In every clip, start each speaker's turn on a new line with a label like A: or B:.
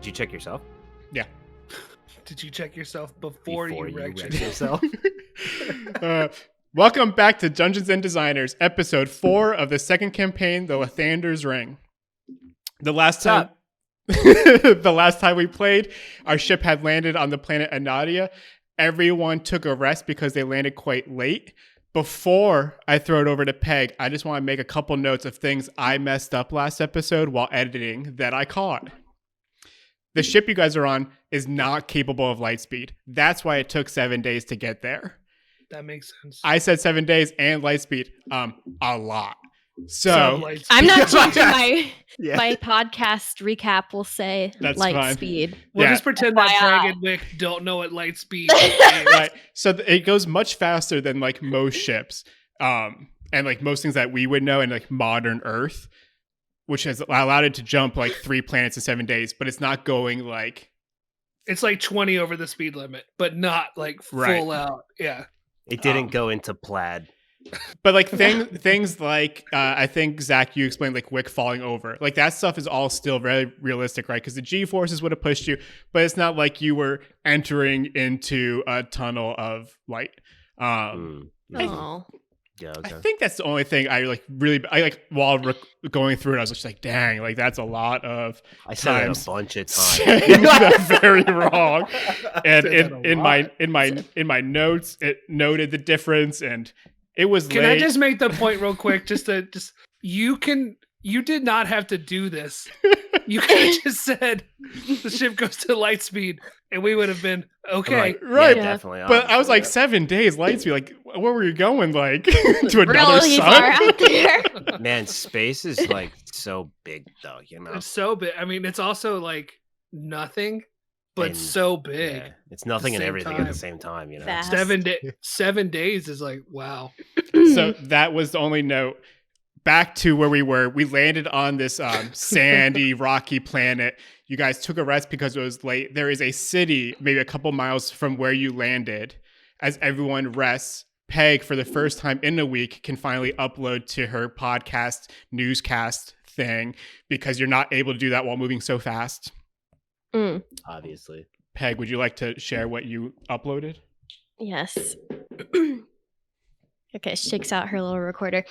A: you check yourself?
B: Yeah.
C: Did you check yourself before you wrecked
A: yourself?
B: Welcome back to Dungeons and Designers, episode 4 of the second campaign, The Lathander's Ring. The last time we played, our ship had landed on the planet Anadia. Everyone took a rest because they landed quite late. Before I throw it over to Peg, I just want to make a couple notes of things I messed up last episode while editing that I caught. The ship you guys are on is not capable of light speed. That's why it took 7 days to get there.
C: That makes sense.
B: I said 7 days and light speed. A lot. So
D: I'm not changing my podcast recap will say
B: that's
D: light
B: fine.
D: Speed.
C: We'll just pretend that Peg and Wick don't know what light speed is.
B: Right. So it goes much faster than like most ships. And like most things that we would know in like modern Earth, which has allowed it to jump like 3 planets in 7 days, but it's not going like...
C: It's like 20 over the speed limit, but not like full out. Yeah.
A: It didn't go into plaid.
B: But like things like, I think, Zach, you explained like Wick falling over. Like that stuff is all still very realistic, right? Because the G-forces would have pushed you, but it's not like you were entering into a tunnel of light.
A: Yeah, okay.
B: I think that's the only thing I while going through it, I was just like, dang, like that's a lot of
A: I said it a bunch of times.
B: Saying that very wrong. And in my notes, it noted the difference, and it was
C: Can
B: late.
C: I just make the point real quick? You did not have to do this. You could have just said the ship goes to light speed, and we would have been okay.
B: Right.
A: Yeah, definitely.
B: But I was like, 7 days light speed. Like, where were you going? Like to another
D: really
B: sun?
D: far out there.
A: Man, space is like so big, though. You know,
C: It's so big. I mean, it's also like nothing, but
A: And,
C: so big.
A: yeah, it's nothing and
C: same
A: everything at
C: time.
A: the same time. You know,
D: Fast.
C: 7 days is like wow.
B: So that was the only note. Back to where we were. We landed on this sandy, rocky planet. You guys took a rest because it was late. There is a city maybe a couple miles from where you landed. As everyone rests, Peg, for the first time in a week, can finally upload to her podcast newscast thing because you're not able to do that while moving so fast.
A: obviously.
B: Peg, would you like to share what you uploaded?
D: Yes. Okay, she takes out her little recorder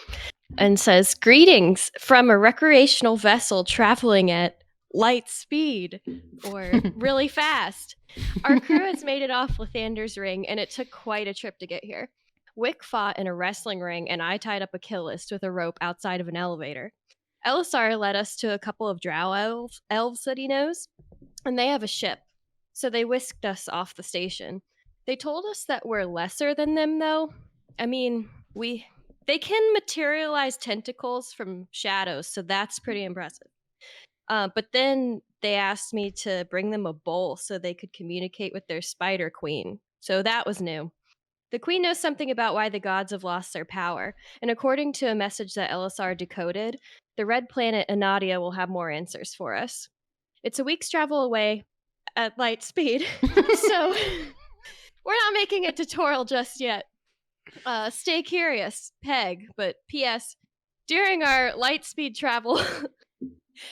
D: and says, "Greetings from a recreational vessel traveling at light speed, or really fast. Our crew has made it off Lathander's Ring, and it took quite a trip to get here. Wick fought in a wrestling ring, and I tied up a kill list with a rope outside of an elevator. Elisar led us to a couple of drow elves that he knows, and they have a ship, so they whisked us off the station. They told us that we're lesser than them, though. I mean, they can materialize tentacles from shadows, so that's pretty impressive. But then they asked me to bring them a bowl so they could communicate with their spider queen. So that was new. The queen knows something about why the gods have lost their power, and according to a message that Elisar decoded, the red planet Anadia will have more answers for us. It's a week's travel away at light speed, so we're not making a tutorial just yet. Stay curious, Peg, but P.S. During our light speed travel,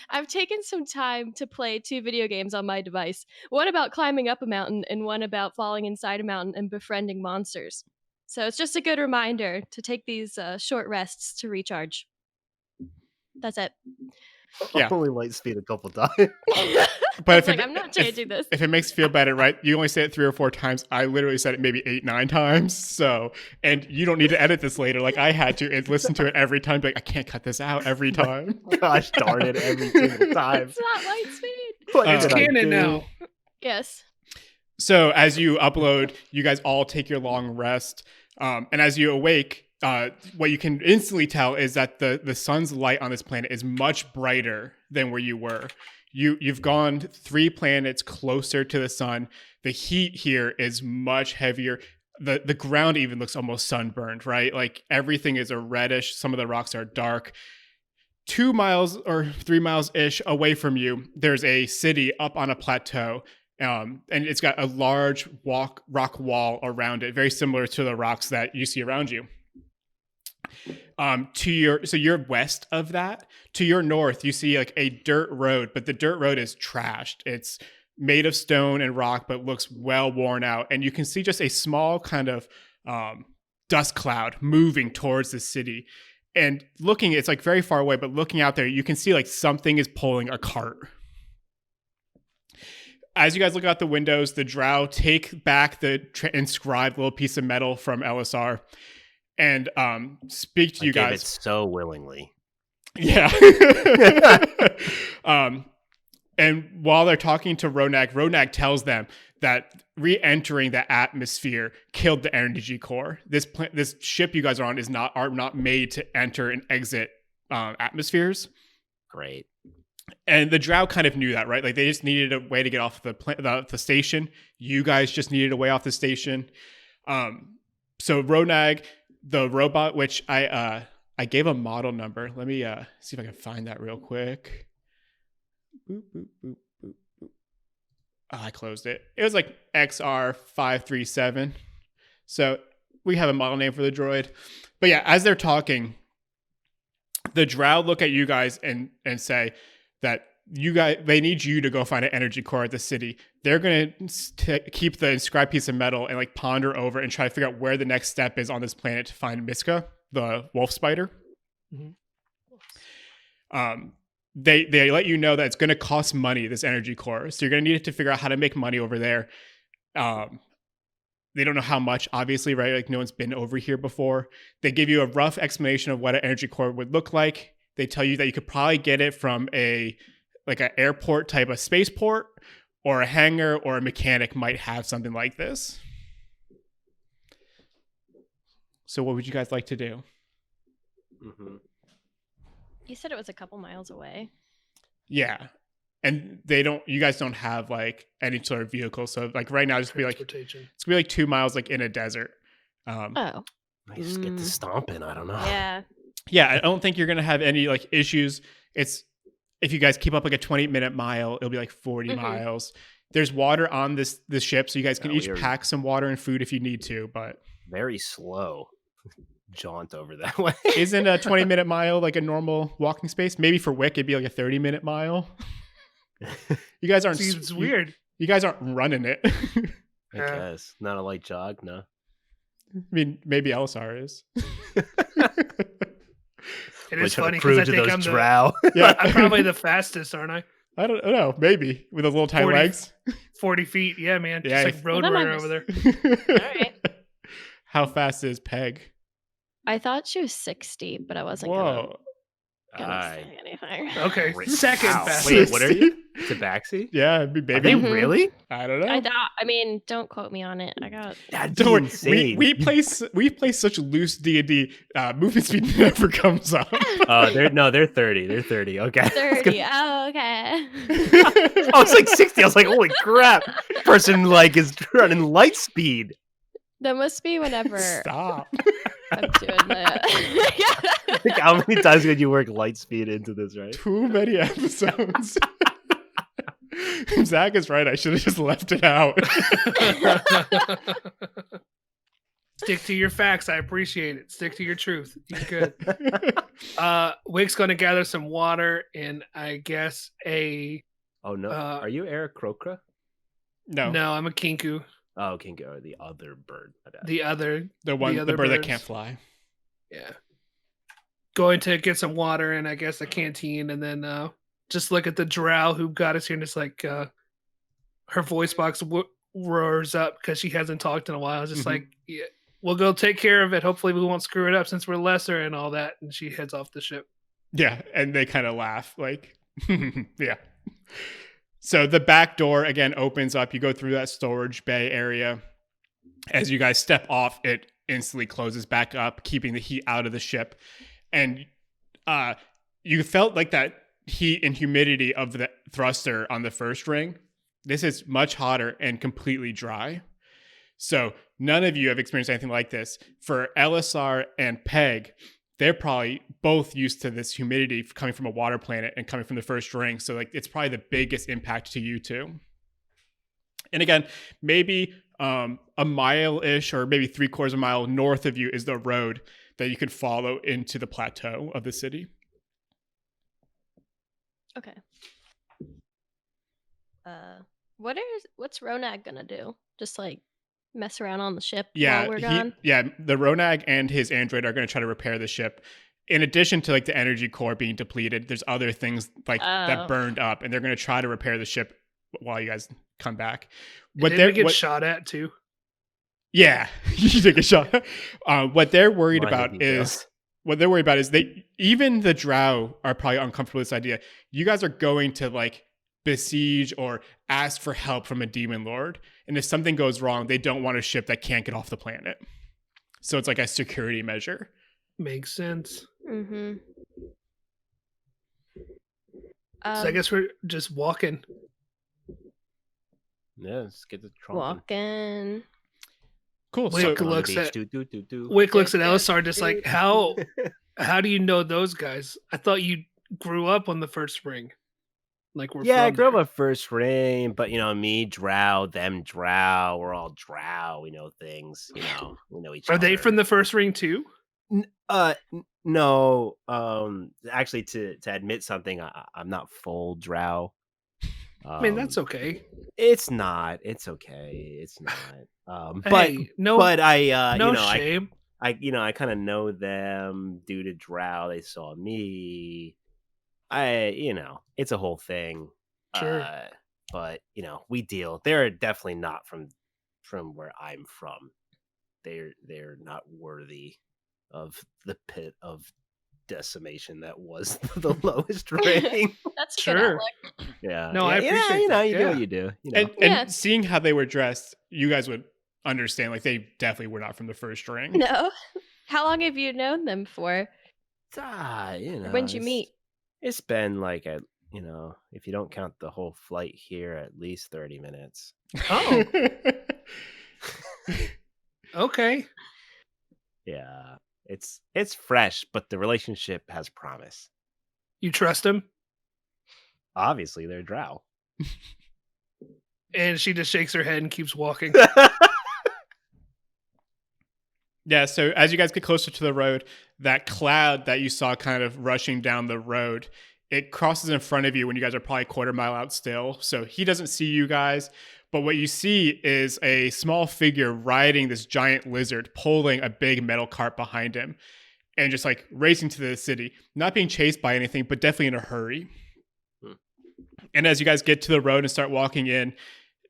D: I've taken some time to play 2 video games on my device. One about climbing up a mountain and one about falling inside a mountain and befriending monsters. So it's just a good reminder to take these short rests to recharge. That's it.
B: Yeah.
A: Only light speed a couple times.
B: But
D: I'm not changing this.
B: If it makes you feel better, right? You only say it 3 or 4 times. I literally said it maybe 8, 9 times. So, and you don't need to edit this later. Like I had to and listen to it every time. Like I can't cut this out every time.
A: Gosh darn it, every single time.
D: It's not light speed.
C: It's canon now.
D: Yes.
B: So as you upload, you guys all take your long rest. And as you awake, what you can instantly tell is that the sun's light on this planet is much brighter than where you were. You've gone 3 planets closer to the sun. The heat here is much heavier. The ground even looks almost sunburned, right? Like everything is a reddish. Some of the rocks are dark. 2 miles or 3 miles-ish away from you, there's a city up on a plateau. And it's got a large rock wall around it, very similar to the rocks that you see around you. You're west of that. To your north, you see like a dirt road, but the dirt road is trashed. It's made of stone and rock, but looks well worn out. And you can see just a small kind of dust cloud moving towards the city. And looking, it's like very far away, but looking out there, you can see like something is pulling a cart. As you guys look out the windows, the drow take back the inscribed little piece of metal from LSR and speak to you
A: gave
B: guys.
A: It so willingly.
B: Yeah. And while they're talking to Ronag tells them that re-entering the atmosphere killed the energy core. This ship you guys are on are not made to enter and exit atmospheres.
A: Great.
B: And the drow kind of knew that, right? Like they just needed a way to get off the station. You guys just needed a way off the station. So Ronag, the robot, which I gave a model number. Let me see if I can find that real quick. Boop, boop, boop, boop, boop. Oh, I closed it. It was like XR537. So we have a model name for the droid. But yeah, as they're talking, the drow look at you guys and say that they need you to go find an energy core at the city. They're going to keep the inscribed piece of metal and like ponder over and try to figure out where the next step is on this planet to find Miska, the wolf spider. Mm-hmm. They let you know that it's going to cost money, this energy core. So you're going to need to figure out how to make money over there. They don't know how much, obviously, right? Like no one's been over here before. They give you a rough explanation of what an energy core would look like. They tell you that you could probably get it from an airport type of spaceport, or a hangar, or a mechanic might have something like this. So what would you guys like to do?
A: Mm-hmm.
D: You said it was a couple miles away.
B: Yeah. And you guys don't have like any sort of vehicle. So like right now, it's gonna be like 2 miles like in a desert.
A: I just get to stomping. I don't know.
D: Yeah.
B: Yeah. I don't think you're going to have any like issues. If you guys keep up like a 20-minute mile, it'll be like 40 miles. There's water on this ship. So you guys can each pack some water and food if you need to, but
A: very slow jaunt over that way.
B: Isn't a 20-minute mile like a normal walking space? Maybe for Wick, it'd be like a 30-minute mile. You guys aren't.
C: Seems weird.
B: You guys aren't running it.
A: I guess not a light jog. No.
B: I mean, maybe LSR is.
C: It is funny because I think I'm
A: drow.
C: I'm probably the fastest, aren't I?
B: I don't know. Maybe with those little tiny legs.
C: 40 feet. Yeah, man.
B: Yeah,
C: just like Roadrunner over there.
D: All right.
B: How fast is Peg?
D: I thought she was 60, but I wasn't gonna say anything.
C: Okay, second fastest.
A: Wait, what are you? Tabaxi?
B: Yeah, it'd be baby.
A: Are they really?
B: I don't know.
D: I mean, don't quote me on it. I got.
A: Don't worry.
B: We play such loose D&D. Movement speed never comes up.
A: They're 30. They're 30. Okay.
D: 30. Oh, okay.
A: I was like 60. I was like, holy crap! Person like is running light speed.
D: That must be whenever.
B: Stop.
D: I'm doing that.
A: Like, how many times did you work light speed into this, right?
B: Too many episodes. Zach is right. I should have just left it out.
C: Stick to your facts. I appreciate it. Stick to your truth. You're good. Wick's going to gather some water and I guess a...
A: Oh, no. Are you Eric Krokra?
C: No, I'm a Kinku.
A: Oh, Kinko, the other bird.
C: The
B: bird that can't fly.
C: Yeah. Going to get some water and I guess a canteen and then just look at the drow who got us here and it's like her voice box roars up because she hasn't talked in a while. It's just like, yeah, we'll go take care of it. Hopefully we won't screw it up since we're lesser and all that. And she heads off the ship.
B: Yeah, and they kind of laugh like, yeah. So the back door, again, opens up. You go through that storage bay area. As you guys step off, it instantly closes back up, keeping the heat out of the ship. And you felt like that heat and humidity of the thruster on the first ring. This is much hotter and completely dry. So none of you have experienced anything like this. For LSR and Peg, they're probably both used to this humidity coming from a water planet and coming from the first ring. So like it's probably the biggest impact to you two. And again, maybe a mile-ish or maybe 3/4 of a mile north of you is the road. that you could follow into the plateau of the city.
D: Okay. What's Ronag gonna do? Just like mess around on the ship while we're gone?
B: The Ronag and his android are going to try to repair the ship. In addition to like the energy core being depleted, there's other things like that burned up, and they're going to try to repair the ship while you guys come back.
C: They get shot at too.
B: Yeah, you take a shot. What they're worried about is they even the Drow are probably uncomfortable with this idea. You guys are going to like besiege or ask for help from a demon lord, and if something goes wrong, they don't want a ship that can't get off the planet. So it's like a security measure.
C: Makes sense.
D: Mm-hmm.
C: So I guess we're just walking.
A: Yeah, let's get the trunk.
D: Walking.
B: Cool.
C: Wick
B: So
C: looks at Elisar just like, how do you know those guys? I thought you grew up on the first ring. Like
A: I grew up on first ring, but me, Drow, them Drow, we're all Drow. We know things. We know each other.
C: Are they from the first ring too?
A: No. Actually, to admit something, I'm not full Drow.
C: I mean, that's okay.
A: It's not. It's okay. It's not.
C: Hey,
A: but I,
C: no shame.
A: I kind of know them due to Drow. They saw me. It's a whole thing.
C: Sure.
A: But we deal. They're definitely not from where I'm from. They're not worthy of the pit of decimation that was the lowest rating.
D: That's
C: sure.
A: Yeah.
C: No, I appreciate that.
A: You do what you do.
B: And seeing how they were dressed, you guys would understand. Like they definitely were not from the first ring.
D: No. How long have you known them for?
A: When'd
D: you meet?
A: It's been like if you don't count the whole flight here, at least 30 minutes.
C: Oh. Okay.
A: Yeah. It's fresh, but the relationship has promise.
C: You trust him?
A: Obviously, they're Drow.
C: And she just shakes her head and keeps walking.
B: Yeah, so as you guys get closer to the road, that cloud that you saw kind of rushing down the road, it crosses in front of you when you guys are probably a quarter mile out still. So he doesn't see you guys, but what you see is a small figure riding this giant lizard, pulling a big metal cart behind him, and just like racing to the city, not being chased by anything, but definitely in a hurry. And as you guys get to the road and start walking in,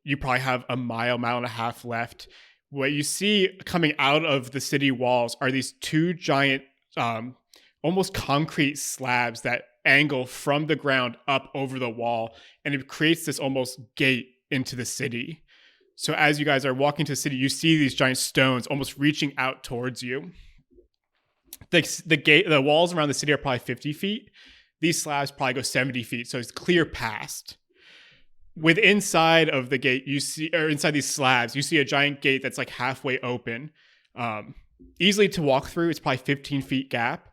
B: you probably have a mile and a half left. What you see coming out of the city walls are these two giant, almost concrete slabs that angle from the ground up over the wall, and it creates this almost gate into the city. So as you guys are walking to the city, you see these giant stones almost reaching out towards you. The walls around the city are probably 50 feet. These slabs probably go 70 feet, so it's clear past. Inside of the gate, inside these slabs, you see a giant gate that's like halfway open. Easily to walk through, it's probably 15 feet gap.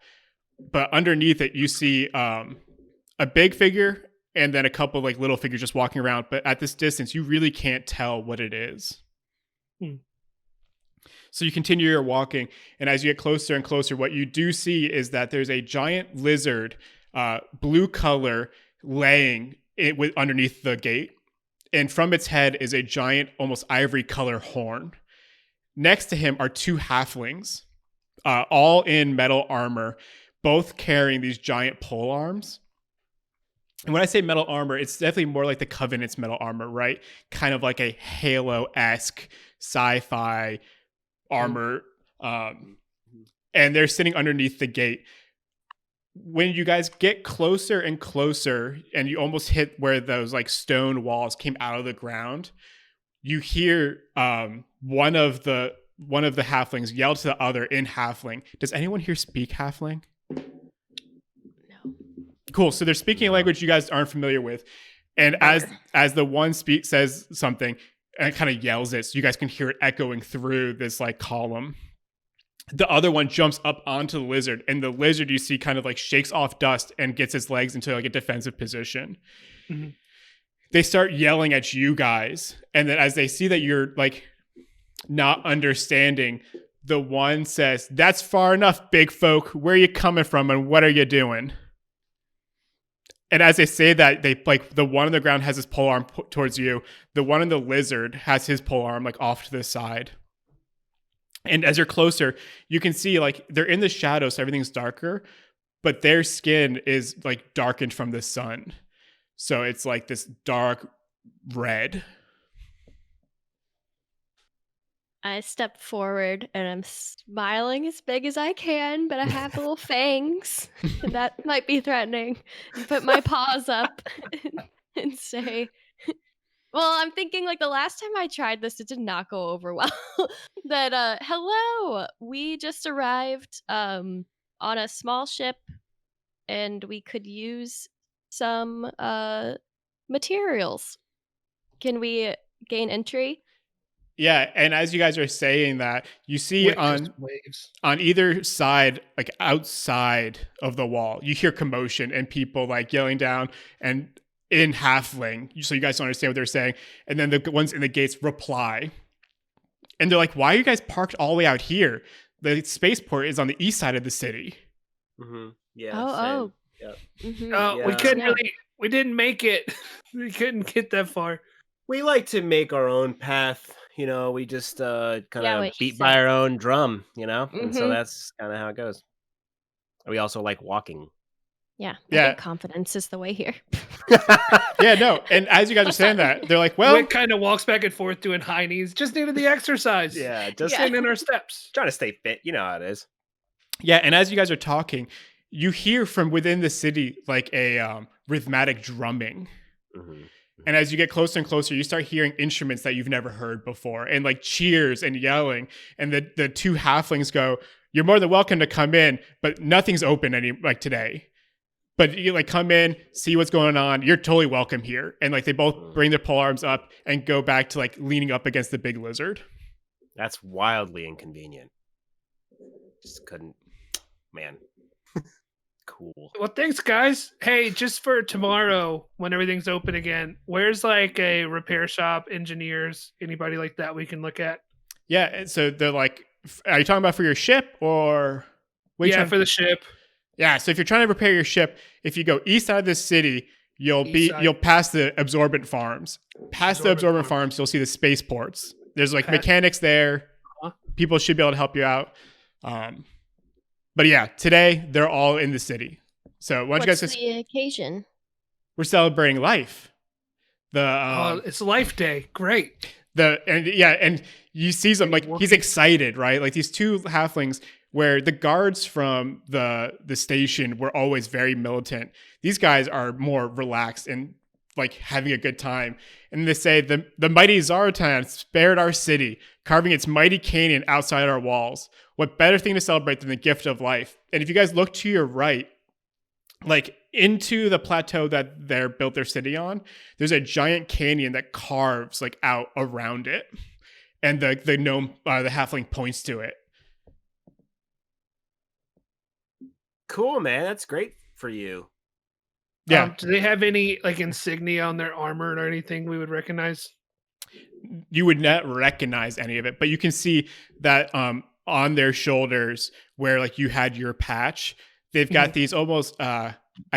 B: But underneath it, you see a big figure and then a couple like little figures just walking around. But at this distance, you really can't tell what it is. So you continue your walking, and as you get closer and closer, what you do see is that there's a giant lizard, blue color, laying underneath the gate, and from its head is a giant, almost ivory color horn. Next to him are two halflings, all in metal armor, both carrying these giant pole arms. And when I say metal armor, it's definitely more like the Covenant's metal armor, right? Kind of like a Halo-esque sci-fi armor. And they're sitting underneath the gate. When you guys get closer and closer, and you almost hit where those like stone walls came out of the ground, you hear one of the halflings yell to the other in halfling. Does anyone here speak halfling?
D: No.
B: Cool. So they're speaking a language you guys aren't familiar with, and as the one says something and kind of yells it, so you guys can hear it echoing through this like column. The other one jumps up onto the lizard, and the lizard you see kind of like shakes off dust and gets its legs into like a defensive position. Mm-hmm. They start yelling at you guys, and then as they see that you're like not understanding, the one says, "That's far enough, big folk. Where are you coming from and what are you doing?" And as they say that, they like the one on the ground has his pole arm towards you. The one in the lizard has his pole arm like off to the side. And as you're closer, you can see like they're in the shadows, so everything's darker, but their skin is like darkened from the sun. So it's like this dark red.
D: I step forward and I'm smiling as big as I can, but I have little fangs. And that might be threatening. And put my paws up and say, well, I'm thinking like the last time I tried this, it did not go over well. That, hello, we just arrived on a small ship and we could use some materials. Can we gain entry?
B: Yeah, and as you guys are saying that, you see
C: With just waves.
B: on either side, like outside of the wall, you hear commotion and people like yelling down and in halfling, so you guys don't understand what they're saying. And then the ones in the gates reply, and they're like, "Why are you guys parked all the way out here? The spaceport is on the east side of the city."
A: Mm-hmm. Yeah.
D: Oh.
A: Yep.
D: Mhm.
C: We
A: Yeah.
C: couldn't
D: Yeah.
C: really. We didn't make it. We couldn't get that far.
A: We like to make our own path. You know, we just kind
D: Yeah,
A: of
D: what he
A: beat by
D: said.
A: our own drum. You know, and so
D: Mhm.
A: that's kind of how it goes. We also like walking.
D: Yeah, I
B: Yeah.
D: think confidence is the way here.
B: Yeah, no. And as you guys are
D: What's
B: saying
D: that?
B: that, they're like, "Well,
C: Wick kind of walks back and forth doing high knees. Just needed the exercise.
A: Yeah, just
D: Yeah.
C: Staying in our steps.
A: trying to stay fit. You know how it is.
B: yeah." And as you guys are talking, you hear from within the city like a rhythmic drumming.
A: Mm-hmm.
B: And as you get closer and closer, you start hearing instruments that you've never heard before, and like cheers and yelling. And the two halflings go, "You're more than welcome to come in, but nothing's open today. But you like come in, see what's going on. You're totally welcome here." And like they both bring their pole arms up and go back to like leaning up against the big lizard.
A: That's wildly inconvenient. Just couldn't, man. Cool.
C: Well, thanks, guys. Hey, just for tomorrow when everything's open again, where's like a repair shop, engineers, anybody like that we can look at?
B: Yeah. And so they're like, "Are you talking about for your ship or?" what are you
C: Yeah,
B: trying-
C: for the ship.
B: Yeah, so if you're trying to repair your ship, if you go east side of the city, you'll
C: East side.
B: pass the absorbent farms. Past the absorbent farms, you'll see the spaceports. There's like
C: Okay.
B: mechanics there.
C: Uh-huh.
B: People should be able to help you out. But yeah, today they're all in the city. So why don't you
D: What's
B: guys just
D: the occasion?
B: we're celebrating life. The
C: It's Life Day. Great.
B: and you see some like he's excited, right? Like these two halflings where the guards from the station were always very militant. These guys are more relaxed and like having a good time. And they say the mighty Zartan spared our city, carving its mighty canyon outside our walls. What better thing to celebrate than the gift of life? And if you guys look to your right, like into the plateau that they're built their city on, there's a giant canyon that carves like out around it. And the gnome, the halfling points to it.
A: Cool, man. That's great for you.
B: Yeah.
C: Do they have any like insignia on their armor or anything we would recognize?
B: You would not recognize any of it, but you can see that on their shoulders where like you had your patch, they've got these almost I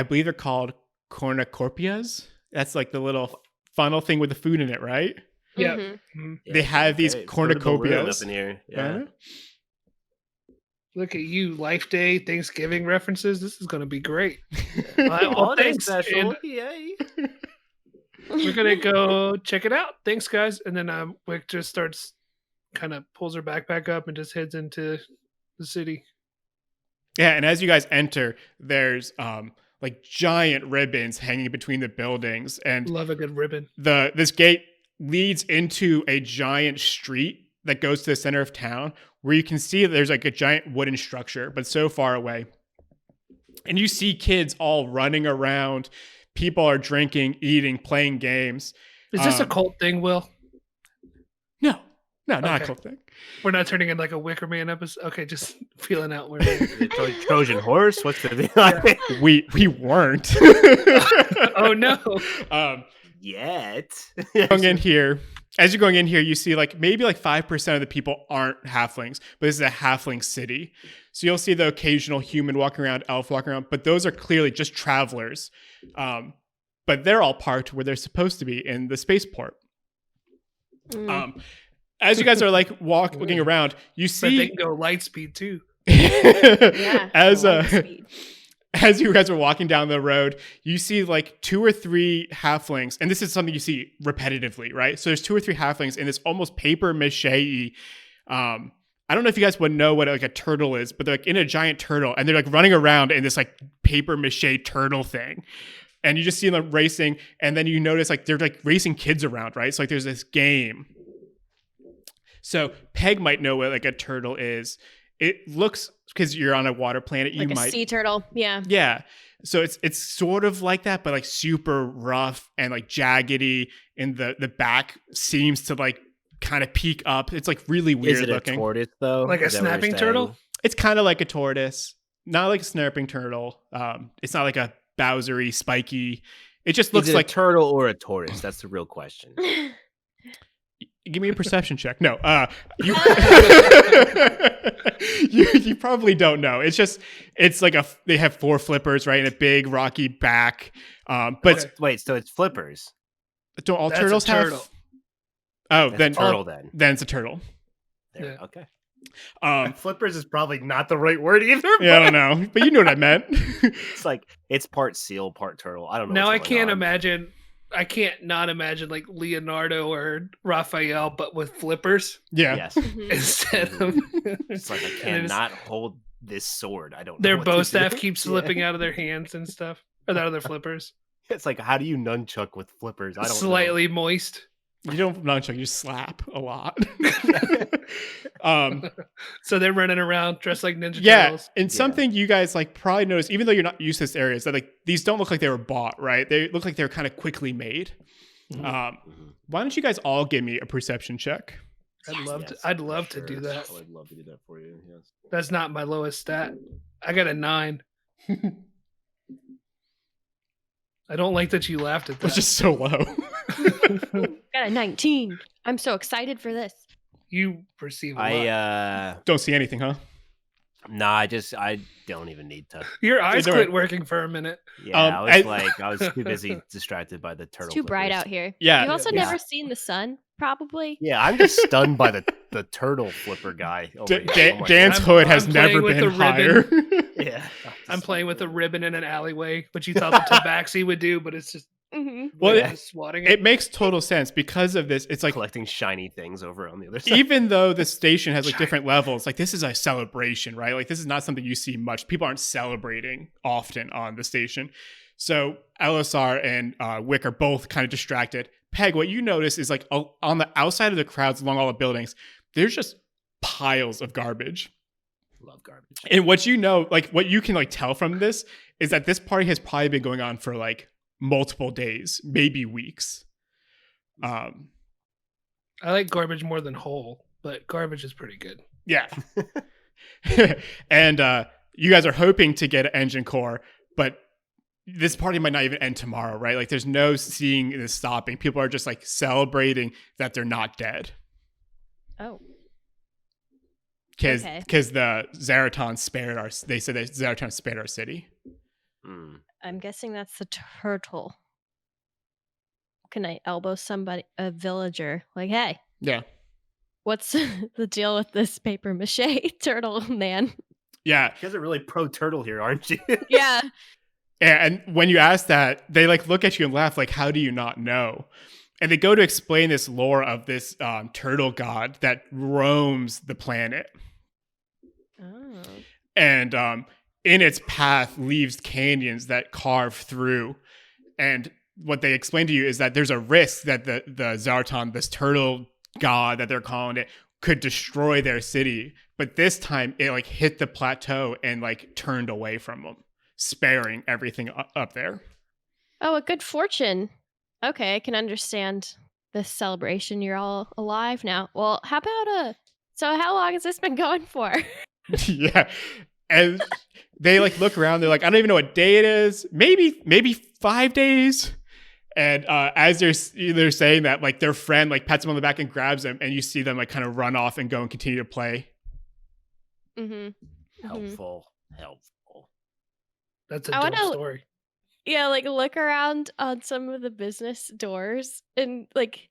B: believe they're called cornucopias. That's like the little funnel thing with the food in it, right?
C: Yeah.
D: Mhm.
C: Mhm.
B: They have these
A: Okay, sort of balloon
B: cornucopias.
A: up in here. Yeah.
B: Huh?
C: Look at you, Life Day, Thanksgiving references. This is going to be great.
A: Holiday
C: Thanks.
A: special.
C: And
A: Yay.
C: we're going to go check it out. Thanks, guys. And then Wick just starts, kind of pulls her backpack up and just heads into the city.
B: Yeah, and as you guys enter, there's like giant ribbons hanging between the buildings, and
C: Love a good ribbon.
B: this gate leads into a giant street that goes to the center of town, where you can see that there's like a giant wooden structure, but so far away. And you see kids all running around. People are drinking, eating, playing games.
C: Is this a cult thing, Will?
B: No, not
C: Okay.
B: a cool thing.
C: We're not turning in like a Wicker Man episode. Okay, just feeling out where.
A: The Trojan horse? What's the deal?
B: We weren't.
C: Oh no!
A: Yet.
B: Going in here, as you're going in here, you see like maybe like 5% of the people aren't halflings, but this is a halfling city. So you'll see the occasional human walking around, elf walking around, but those are clearly just travelers. But they're all parked where they're supposed to be in the spaceport. As you guys are like walking around, you
C: But they
B: see
C: can go light speed too.
D: Yeah.
B: as
D: light speed.
B: as you guys are walking down the road, you see like 2 or 3 halflings, and this is something you see repetitively, right? So there's 2 or 3 halflings in this almost paper mache. I don't know if you guys would know what like a turtle is, but they're like in a giant turtle, and they're like running around in this like paper mache turtle thing. And you just see them racing, and then you notice like they're like racing kids around, right? So like there's this game. So Peg might know what like a turtle is. It looks, because you're on a water planet, you
D: Like a
B: might
D: sea turtle. Yeah.
B: Yeah. So it's sort of like that, but like super rough and like jaggedy, and the back seems to like kind of peak up. It's like really weird
A: Is it
B: looking.
A: a tortoise though?
C: Like a
A: Is that what you're
C: snapping
A: saying?
C: turtle?
B: It's kind of like a tortoise, not like a snapping turtle. It's not like a Bowsery, spiky. It just looks
A: Is it
B: like
A: a turtle or a tortoise? That's the real question.
B: Give me a perception check. No, you, you probably don't know. It's like they have 4 flippers, right, and a big rocky back. But
C: Okay.
A: Wait, so it's flippers.
B: don't all
C: That's a
B: turtles
C: turtle.
B: have? Oh,
A: That's
B: then
A: a turtle then.
B: it's a turtle.
A: There,
C: Yeah.
A: okay. Flippers is probably not the right word either.
B: Yeah, I don't know, but you know what I meant.
A: It's like it's part seal, part turtle. I don't know.
C: Now I
A: what's going
C: can't
A: on.
C: imagine. I can't not imagine like Leonardo or Raphael, but with flippers
B: Yeah.
A: Yes,
D: Mhm.
C: instead of.
A: it's like I
C: And it's-
A: cannot hold this sword. I don't. know
C: Their
A: what
C: bow
A: to
C: staff
A: do.
C: keeps
A: Yeah.
C: slipping out of their hands and stuff, or out of their flippers.
A: It's like how do you nunchuck with flippers? I don't know.
C: Slightly moist.
B: You don't nunchuck, you slap a lot.
C: So they're running around dressed like Ninja
B: Yeah,
C: Turtles.
B: and something you guys like probably noticed, even though you're not used to this area, is that like these don't look like they were bought, right? They look like they're kind of quickly made.
A: Mhm.
B: Why don't you guys all give me a perception check?
C: I'd love to do that.
A: I'd love to do that for you. Yes.
C: That's not my lowest stat. I got a 9. I don't like that you laughed at
B: It's
C: that.
B: just so low.
D: Got a 19. I'm so excited for this.
C: You perceive a lot.
A: I
B: Don't see anything, huh?
A: nah. I don't even need to.
C: Your eyes
B: Either
C: quit
B: way.
C: working for a minute.
A: Yeah, I
B: I-
A: was too busy distracted by the turtle.
D: It's too bright
A: flippers.
D: out here.
B: Yeah.
D: You've also
A: Yeah.
D: never seen the sun, probably.
A: Yeah, I'm just stunned by the turtle flipper guy. Over here. Oh my
B: Dan's
C: I'm-
B: hood has
C: I'm playing
B: never
C: with
B: been
C: the
B: higher.
A: God. Yeah,
C: I'm playing with a ribbon in an alleyway, which you thought the tabaxi would do, but it's just
D: Hmm.
B: Well,
C: just swatting it.
B: It makes total sense because of this. It's like
A: collecting shiny things over on the other side.
B: even though the station has like different levels, like this is a celebration, right? Like this is not something you see much. People aren't celebrating often on the station. So LSR and Wick are both kind of distracted. Peg, what you notice is like on the outside of the crowds along all the buildings, there's just piles of garbage.
A: Love garbage.
B: And what you know, like what you can like tell from this is that this party has probably been going on for like multiple days, maybe weeks.
C: I like garbage more than whole, but garbage is pretty good.
B: Yeah. And you guys are hoping to get an engine core, but this party might not even end tomorrow, right? Like there's no seeing this stopping. People are just like celebrating that they're not dead.
D: Oh.
B: Because
D: Okay.
B: the Zeraton spared they said that Zeraton spared our city.
A: Mm.
D: I'm guessing that's the turtle. Can I elbow somebody, a villager? Like, hey,
B: Yeah.
D: what's the deal with this paper mache turtle man?
B: Yeah.
A: You guys are really pro turtle here, aren't you?
D: Yeah.
B: And when you ask that, they like look at you and laugh, like, how do you not know? And they go to explain this lore of this turtle god that roams the planet.
D: Oh.
B: And in its path leaves canyons that carve through. And what they explain to you is that there's a risk that the Zartan, this turtle god that they're calling it, could destroy their city. But this time it like hit the plateau and like turned away from them, sparing everything up there.
D: Oh, a good fortune. Okay, I can understand this celebration. You're all alive now. Well, how about so how long has this been going for?
B: Yeah. And they like look around, they're like, I don't even know what day it is. Maybe 5 days. And as they're saying that, like their friend like pats him on the back and grabs him, and you see them like kind of run off and go and continue to play.
A: Helpful.
C: That's a
D: I
C: dope
D: wanna-
C: story.
D: Yeah, like look around on some of the business doors and like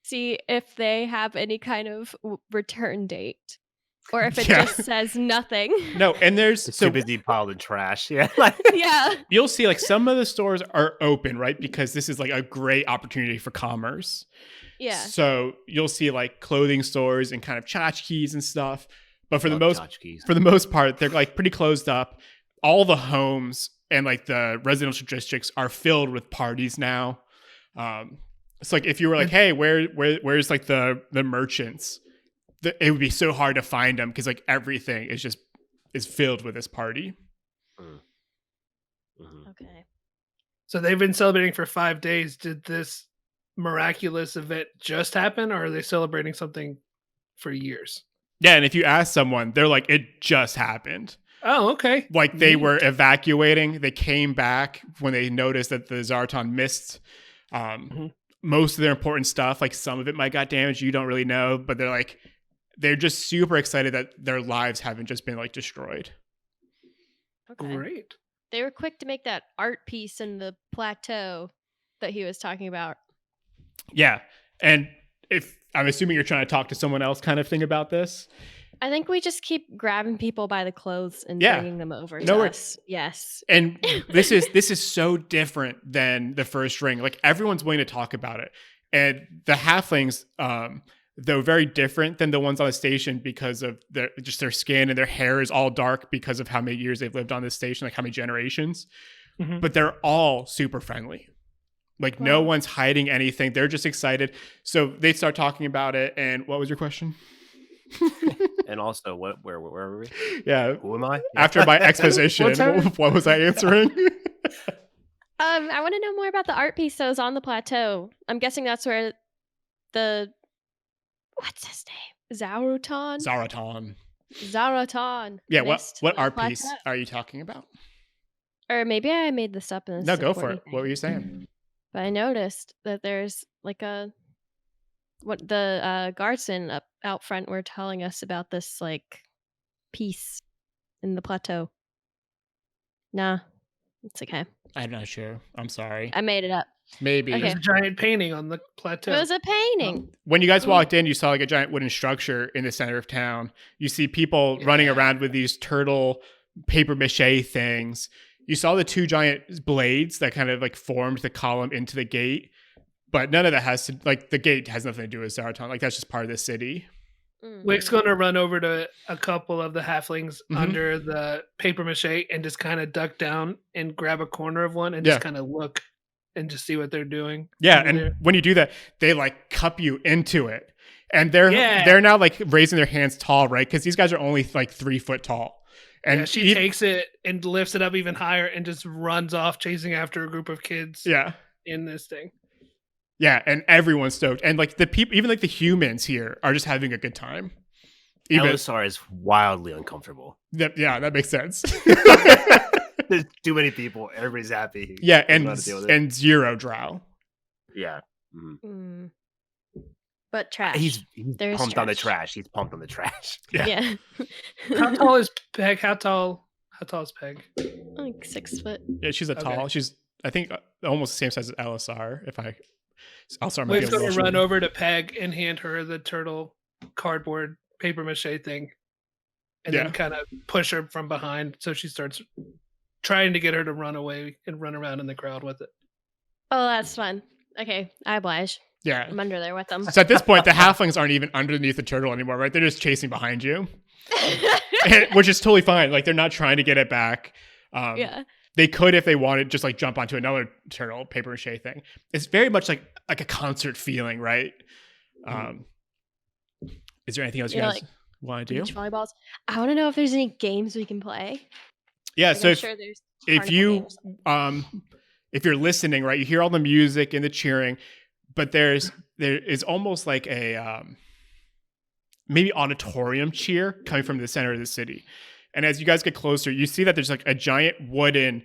D: see if they have any kind of return date, or if it
B: Yeah.
D: just says nothing.
B: No, and there's
A: It's
B: so
A: too busy piled in trash. Yeah. Like,
D: Yeah.
B: you'll see like some of the stores are open, right? Because this is like a great opportunity for commerce.
D: Yeah.
B: So you'll see like clothing stores and kind of tchotchkes and stuff. But for the
A: love
B: most
A: tchotchkes.
B: part, they're like pretty closed up. All the homes and like the residential districts are filled with parties now. It's like if you were like, hey, where's like the merchants? It would be so hard to find them because like everything is filled with this party.
D: Okay.
C: So they've been celebrating for 5 days. Did this miraculous event just happen, or are they celebrating something for years?
B: Yeah, and if you ask someone, they're like, it just happened.
C: Oh, okay.
B: Like they
C: Neat.
B: were evacuating. They came back when they noticed that the Zartan missed most of their important stuff. Like some of it might got damaged. You don't really know, but they're just super excited that their lives haven't just been like destroyed.
D: Okay.
C: Great.
D: They were quick to make that art piece in the plateau that he was talking about.
B: Yeah. And if I'm assuming you're trying to talk to someone else kind of thing about this.
D: I think we just keep grabbing people by the clothes and
B: Yeah.
D: bringing them over
B: No
D: to
B: worries.
D: us. Yes.
B: And this is so different than the first ring. Like everyone's willing to talk about it. And the halflings, though very different than the ones on the station because of their skin and their hair is all dark because of how many years they've lived on this station, like how many generations.
C: Mhm.
B: But they're all super friendly. Like no
D: Wow.
B: one's hiding anything. They're just excited. So they start talking about it. And what was your question?
A: And also, where were we?
B: Yeah.
A: Who am I?
B: After my exposition,
C: What's that?
B: what was I answering?
D: I want to know more about the art piece that was on the plateau. I'm guessing that's where what's his name?
B: Zaratan.
D: Zaratan.
B: Yeah,
D: missed
B: what
D: the
B: art piece
D: plateau.
B: are you talking about?
D: Or maybe I made this up in a
B: No, go for
D: supporting
B: it. What were
D: thing.
B: you saying?
D: But I noticed that there's like what the guardsmen out front were telling us about this like piece in the plateau. Nah, it's okay.
B: I'm not sure. I'm sorry.
D: I made it up.
B: Maybe.
D: Okay.
C: There's a giant painting on the plateau.
D: It was a painting.
B: When you guys walked in, you saw like a giant wooden structure in the center of town. You see people running around with these turtle paper mache things. You saw the two giant blades that kind of like formed the column into the gate. But none of that has to, like, the gate has nothing to do with Zaratan. Like, that's just part of the city.
C: Wick's going to run over to a couple of the halflings
B: Mhm.
C: under the paper mache and just kind of duck down and grab a corner of one and just kind of look and just see what they're doing.
B: Yeah,
C: over
B: and
C: there.
B: when you do that, they like cup you into it. And they're now like raising their hands tall, right? Because these guys are only like 3 foot tall. And
C: yeah, she takes it and lifts it up even higher and just runs off chasing after a group of kids in this thing.
B: Yeah, and everyone's stoked. And like the people, even like the humans here are just having a good time. Even
A: Elisar is wildly uncomfortable.
B: that makes sense.
A: There's too many people. Everybody's happy.
B: Yeah,
A: Doesn't know how to deal with it.
B: and 0 drow.
A: Yeah.
D: But trash.
A: He's
D: There's
A: pumped on the
D: trash.
A: trash. He's pumped on the trash.
D: Yeah.
C: How tall is Peg? How tall is Peg?
D: Like 6 foot.
B: Yeah, she's tall. She's I think almost the same size as Elisar. Elisar might be
C: Wick's
B: a
C: going
B: little
C: to run
B: shorter.
C: over to Peg and hand her the turtle cardboard paper mache thing and then kind of push her from behind so she starts trying to get her to run away and run around in the crowd with it.
D: Oh, that's fun. Okay, I oblige.
B: Yeah.
D: I'm under there with them.
B: So at this point, the halflings aren't even underneath the turtle anymore, right? They're just chasing behind you, which is totally fine. Like they're not trying to get it back.
D: Yeah.
B: They could, if they wanted, just like jump onto another turtle paper mache thing. It's very much like a concert feeling, right? Is there anything else you guys want to do?
D: Beach volleyballs. I want to know if there's any games we can play.
B: Yeah.
D: Like,
B: So
D: I'm sure there's
B: if
D: carnival
B: you
D: games or something.
B: if you're listening, right, you hear all the music and the cheering, but there is almost like a maybe auditorium cheer coming from the center of the city. And as you guys get closer, you see that there's like a giant wooden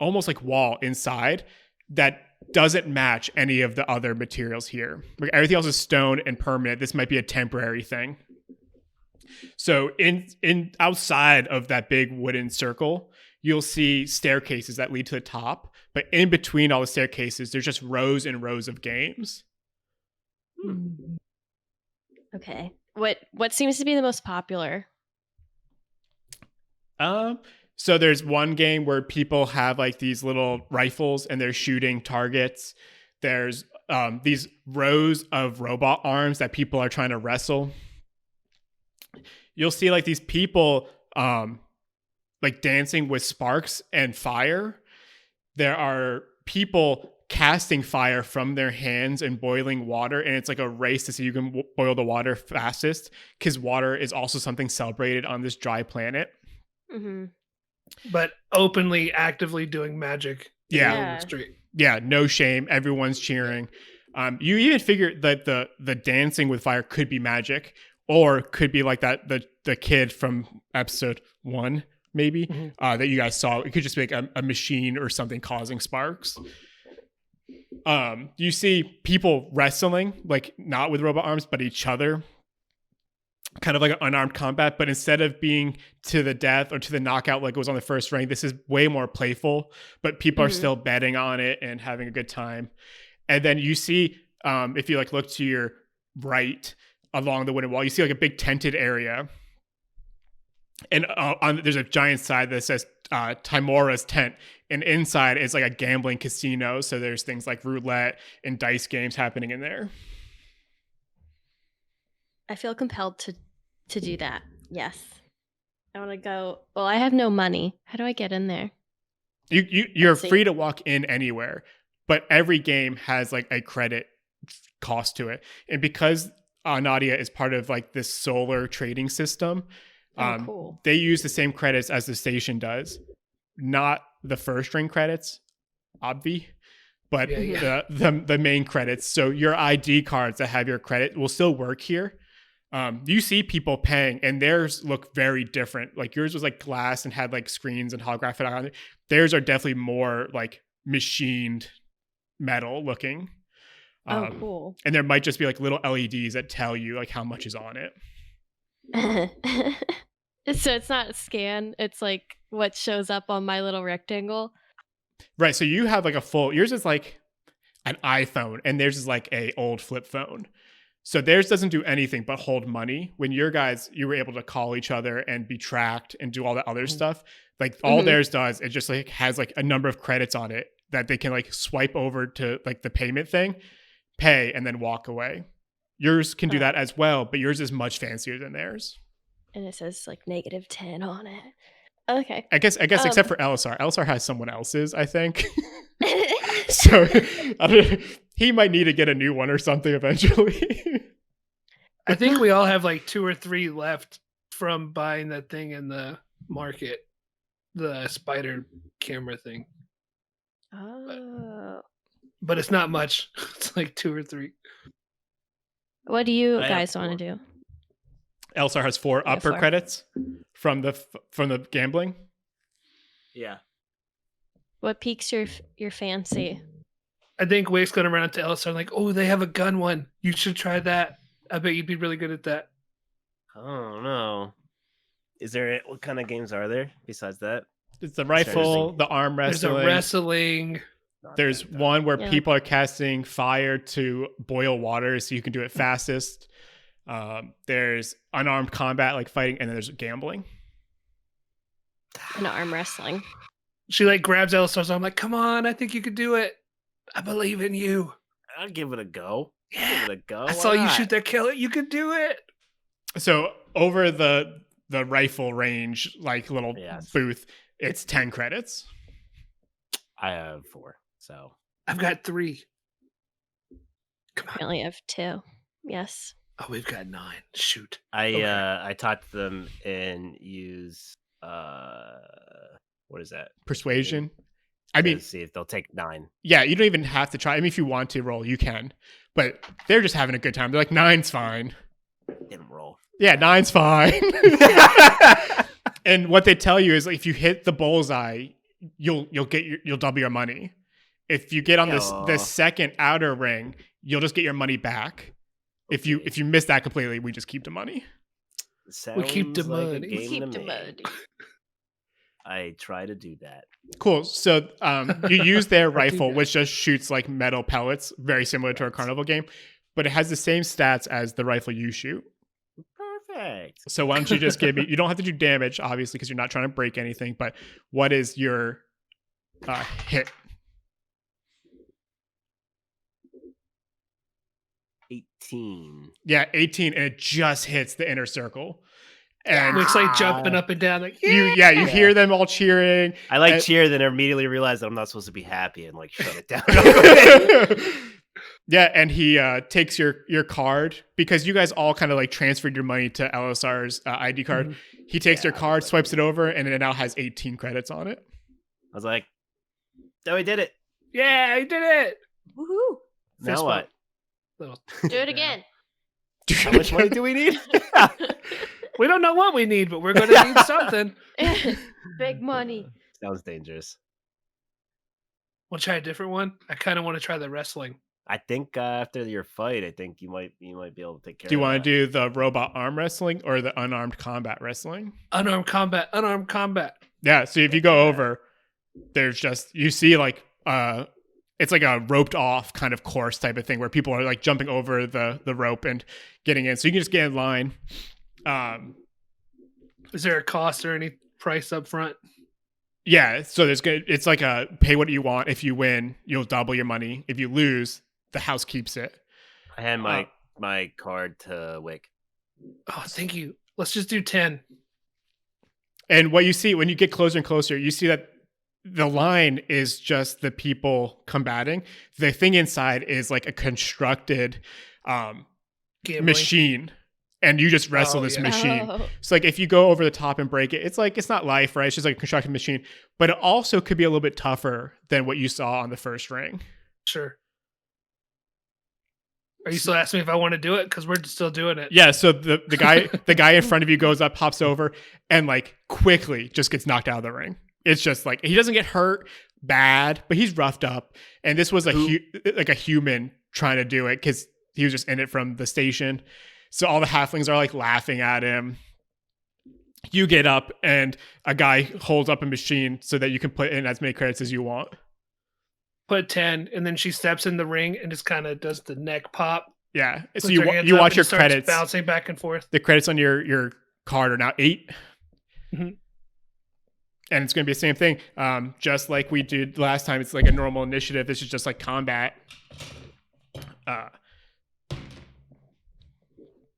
B: almost like wall inside, that doesn't match any of the other materials here. Like everything else is stone and permanent. This might be a temporary thing. So in outside of that big wooden circle, you'll see staircases that lead to the top, but in between all the staircases, there's just rows and rows of games.
D: Okay. What seems to be the most popular?
B: So there's one game where people have like these little rifles and they're shooting targets. There's these rows of robot arms that people are trying to wrestle. You'll see like these people like dancing with sparks and fire. There are people casting fire from their hands and boiling water, and it's like a race to see who can boil the water fastest, because water is also something celebrated on this dry planet.
D: Mm-hmm.
C: But openly, actively doing magic.
B: Yeah.
C: In the street.
B: Yeah, no shame. Everyone's cheering. You even figure that the dancing with fire could be magic, or could be like that the kid from episode 1, maybe, that you guys saw. It could just be like a machine or something causing sparks. You see people wrestling, like not with robot arms, but each other. Kind of like an unarmed combat, but instead of being to the death or to the knockout like it was on the first ring, this is way more playful, but people are still betting on it and having a good time. And then you see, if you like look to your right along the wooden wall, you see like a big tented area. And there's a giant sign that says Timora's tent. And inside is like a gambling casino. So there's things like roulette and dice games happening in there.
D: I feel compelled to do that. Yes. I want to go. Well, I have no money. How do I get in there?
B: You're free to walk in anywhere, but every game has like a credit cost to it. And because Anadia is part of like this solar trading system,
D: Cool.
B: They use the same credits as the station does. Not the first ring credits, obvi, but the main credits. So your ID cards that have your credit will still work here. You see people paying, and theirs look very different. Like yours was like glass and had like screens and holographic on it. Theirs are definitely more like machined metal looking.
D: Cool.
B: And there might just be like little LEDs that tell you like how much is on it.
D: So it's not a scan. It's like what shows up on my little rectangle.
B: Right. So you have like yours is like an iPhone, and theirs is like a old flip phone. So theirs doesn't do anything but hold money. When you were able to call each other and be tracked and do all that other stuff, like all theirs does, it just like has like a number of credits on it that they can like swipe over to like the payment thing, pay, and then walk away. Yours can do that as well, but yours is much fancier than theirs.
D: And it says like -10 on it. Okay.
B: I guess except for Elisar. Elisar has someone else's, I think. So he might need to get a new one or something eventually.
C: I think we all have like 2 or 3 left from buying that thing in the market, the spider camera thing.
D: Oh.
C: But it's not much. It's like 2 or 3.
D: What do you guys want to do?
B: Elisar has 4 upper credits from the gambling.
A: Yeah.
D: What piques your fancy?
C: I think Wake's gonna run up to Elisar like, oh, they have a gun one. You should try that. I bet you'd be really good at that.
A: Oh no. What kind of games are there besides that?
B: It's the rifle, the arm wrestling.
C: There's a wrestling.
B: There's one where people are casting fire to boil water so you can do it fastest. There's unarmed combat, like fighting, and then there's gambling.
D: And arm wrestling.
C: She like grabs Elisar's arm, like, come on, I think you could do it. I believe in you.
A: I'll give it a go.
C: Yeah.
A: Give it a go.
C: I saw you shoot that killer. You could do it.
B: So over the rifle range, like little booth, it's 10 credits.
A: I have 4, so
C: I've got 3. Come on.
D: I only have 2. Yes.
C: Oh, we've got 9. Shoot.
A: I taught them and use what is that?
B: Persuasion. I mean,
A: see if they'll take 9.
B: Yeah, you don't even have to try. I mean, if you want to roll, you can. But they're just having a good time. They're like, 9's fine.
A: Didn't roll.
B: Yeah, 9's fine. And what they tell you is like, if you hit the bullseye, you'll double your money. If you get on the
A: Aw.
B: second outer ring, you'll just get your money back. If you miss that completely, we just keep the money.
C: We keep the
A: Sounds like a
C: money.
A: game
D: Keep
A: to
D: the
A: me.
D: money.
A: I try to do that.
B: Cool. So you use their
C: I do
B: rifle,
C: that.
B: which just shoots like metal pellets, very similar to a
A: Right.
B: carnival game, but it has the same stats as the rifle you shoot.
A: Perfect.
B: So why don't you just give me? You don't have to do damage, obviously, because you're not trying to break anything. But what is your hit?
A: 18.
B: Yeah, 18, and it just hits the inner circle. And
C: Looks like jumping up and down, like
B: you hear them all cheering.
A: I like
B: And-
A: cheer, then immediately realize that I'm not supposed to be happy and like shut it down.
B: Yeah, and he takes your card because you guys all kind of like transferred your money to LSR's ID card.
C: Mhm.
B: He takes
A: Yeah,
B: your card, swipes it over, and it now has 18 credits on it.
A: I was like, oh, we did it.
C: yeah, I did it.
D: Woohoo!
A: Now
C: Fist
A: what?
C: Little-
D: Do it again.
A: How much money do we need?
C: We don't know what we need, but we're going to need something.
D: Big money.
A: Sounds dangerous.
C: We'll try a different one. I kind of want to try the wrestling.
A: I think after your fight, I think you might be able to take care
B: Do you
A: of
B: want
A: that.
B: to do the robot arm wrestling or the unarmed combat wrestling?
C: Unarmed combat. Unarmed combat.
B: Yeah, so if you go over, there's just you see like it's like a roped off kind of course type of thing where people are like jumping over the rope and getting in. So you can just get in line.
C: Is there a cost or any price up front?
B: Yeah, so it's like a pay what you want. If you win, you'll double your money. If you lose, the house keeps it.
A: I hand my card to Wick.
C: Oh, thank you. Let's just do 10.
B: And what you see when you get closer and closer, you see that the line is just the people combating. The thing inside is like a constructed
C: Gambling.
B: machine, and you just wrestle
C: Oh,
B: this
C: yeah.
B: machine.
D: Oh.
B: So like if you go over the top and break it, it's not life, right? It's just like a constructed machine, but it also could be a little bit tougher than what you saw on the first ring.
C: Sure. Are you still asking me if I want to do it? Because we're still doing it.
B: Yeah, so the guy in front of you goes up, hops over, and like quickly just gets knocked out of the ring. It's just like he doesn't get hurt bad, but he's roughed up. And this was a human trying to do it because he was just in it from the station. So all the halflings are like laughing at him. You get up and a guy holds up a machine so that you can put in as many credits as you want.
C: Put 10, and then she steps in the ring and just kind of does the neck pop.
B: Yeah. So
C: puts
B: you
C: her hands
B: you
C: up
B: watch
C: and
B: your
C: starts
B: credits.
C: bouncing back and forth.
B: The credits on your card are now 8.
C: Mhm.
B: And it's going to be the same thing. Just like we did last time. It's like a normal initiative. This is just like combat.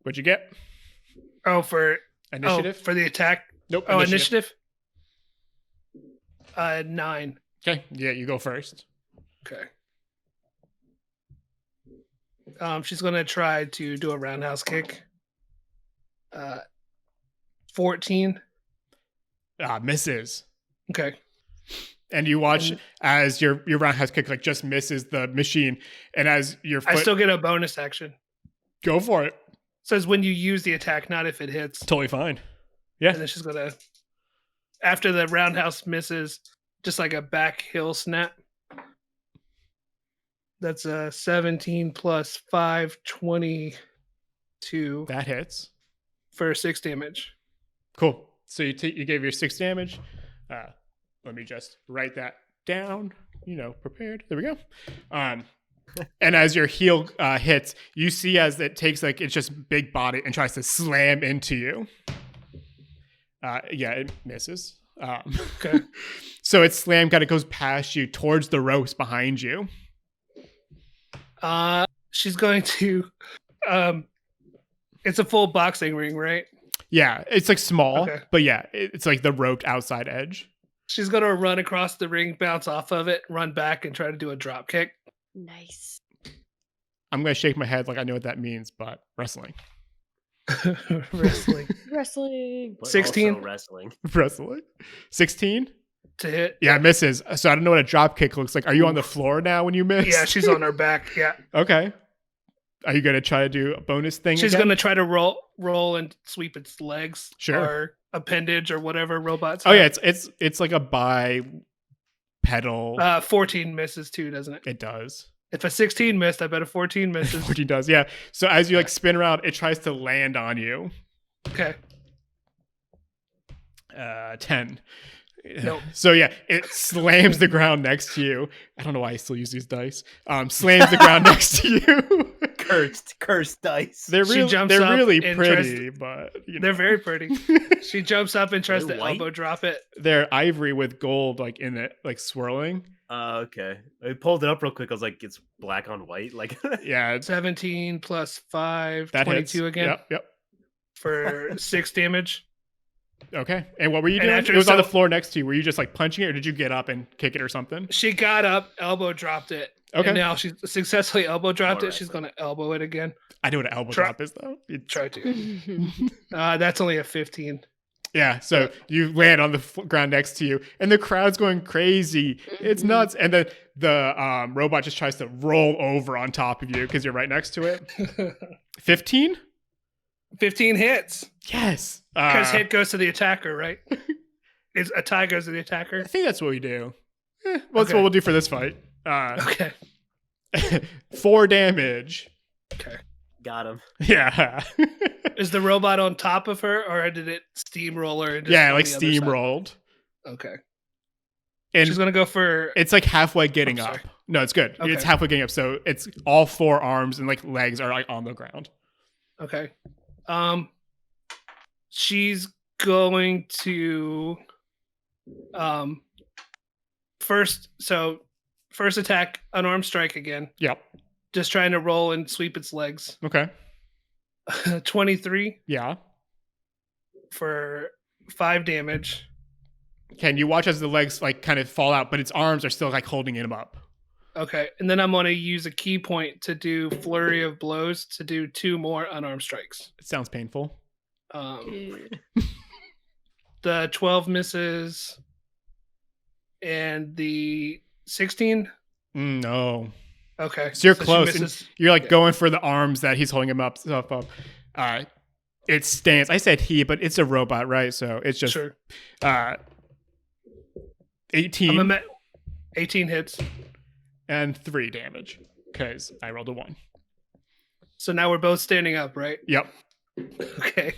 B: What'd you get?
C: Oh, for
B: Initiative?
C: for the attack.
B: Nope.
C: Oh, initiative. 9.
B: Okay. Yeah, you go first.
C: Okay. She's gonna try to do a roundhouse kick. 14.
B: Misses.
C: Okay.
B: And you watch
C: And-
B: as your roundhouse kick like just misses the machine. And as your foot...
C: I still get a bonus action.
B: Go for it.
C: Says when you use the attack, not if it hits.
B: Totally fine. Yeah.
C: And then she's gonna, after the roundhouse misses, just like a back heel snap. That's a 17 plus 5, 22
B: That hits.
C: for 6 damage.
B: Cool. So you gave your 6 damage. Let me just write that down. Prepared. There we go. And as your heel hits, you see as it takes it's just big body and tries to slam into you. Yeah, it misses.
C: Okay.
B: So it's slammed, kind of goes past you towards the ropes behind you.
C: She's going to, it's a full boxing ring, right?
B: Yeah, it's like small,
C: Okay.
B: but yeah, it's like the roped outside edge.
C: She's gonna run across the ring, bounce off of it, run back, and try to do a drop kick.
D: Nice.
B: I'm going to shake my head like I know what that means, but wrestling.
C: Wrestling
D: Wrestling.
A: But
C: 16?
A: also wrestling.
B: Wrestling. 16?
C: to hit.
B: Yeah, it misses. So I don't know what a drop kick looks like. Are you on the floor now when you miss?
C: Yeah, she's on her back. Yeah,
B: Okay. Are you going to try to do a bonus thing
C: she's
B: again?
C: gonna try to roll and sweep its legs,
B: Sure.
C: or appendage or whatever robots.
B: Oh
C: have.
B: yeah, it's like a pedal.
C: 14 misses too, doesn't it?
B: It does.
C: If a 16 missed, I bet a 14 misses.
B: 14 does, yeah. So as you like spin around, it tries to land on you.
C: Okay.
B: 10.
C: Nope.
B: So yeah, it slams the ground next to you. I don't know why I still use these dice. Slams the ground next to you.
A: Cursed dice.
B: They're
C: She jumps up
B: really
C: and
B: pretty, but
C: they're very pretty. She jumps up and tries
A: They're
C: to
A: white?
C: elbow drop it.
B: they're ivory with gold like in it, like swirling.
A: Okay. I pulled it up real quick. I was like, it's black on white. Like,
B: Yeah,
C: 17 plus 5,
B: that
C: 22
B: hits.
C: again
B: Yep.
C: for 6 damage.
B: Okay. And what were you
C: And
B: doing?
C: after
B: It was on the
C: so-
B: floor next to you. Were you just like punching it, or did you get up and kick it or something?
C: She got up, elbow dropped it.
B: Okay.
C: And now she's successfully elbow dropped it.
A: Alright.
C: She's going to elbow it again.
B: I know what an elbow
C: Try-
B: drop is though. It's-
C: Try to. That's only a 15.
B: Yeah, so you land on the ground next to you, and the crowd's going crazy. It's nuts. And then the robot just tries to roll over on top of you because you're right next to it. 15?
C: 15 hits.
B: Yes.
C: Because hit goes to the attacker, right? A tie goes to the
B: I
C: attacker.
B: think that's what we do. Well, that's
C: Okay.
B: what we'll do for this fight.
C: Okay.
B: 4 damage.
C: Okay.
A: got him.
B: Yeah.
C: Is the robot on top of her, or did it steamroller? And just
B: Yeah,
C: on
B: like
C: the other side?
B: steamrolled.
C: Okay.
B: And
C: She's gonna go for.
B: it's like halfway getting
C: I'm
B: up.
C: sorry.
B: No, it's good.
C: Okay.
B: It's halfway getting up. So it's all 4 arms and like legs are like on the ground.
C: Okay. She's going to. First attack, unarmed strike again.
B: Yep.
C: Just trying to roll and sweep its legs.
B: Okay.
C: 23
B: Yeah.
C: for 5 damage.
B: Can you watch as the legs like kind of fall out, but its arms are still like holding him up?
C: Okay, and then I'm going to use a key point to do flurry of blows to do 2 more unarmed strikes.
B: It sounds painful.
D: Dude.
C: The 12 misses, and the 16.
B: No.
C: Okay,
B: So you're
C: she
B: close. And
C: misses.
B: you're like
C: Yeah.
B: going for the arms that he's holding him up. It stands. I said he, but it's a robot, right? So it's just
C: Sure.
B: 18
C: I'm 18 hits.
B: and 3 damage because I rolled a 1.
C: So now we're both standing up, right?
B: Yep.
C: Okay.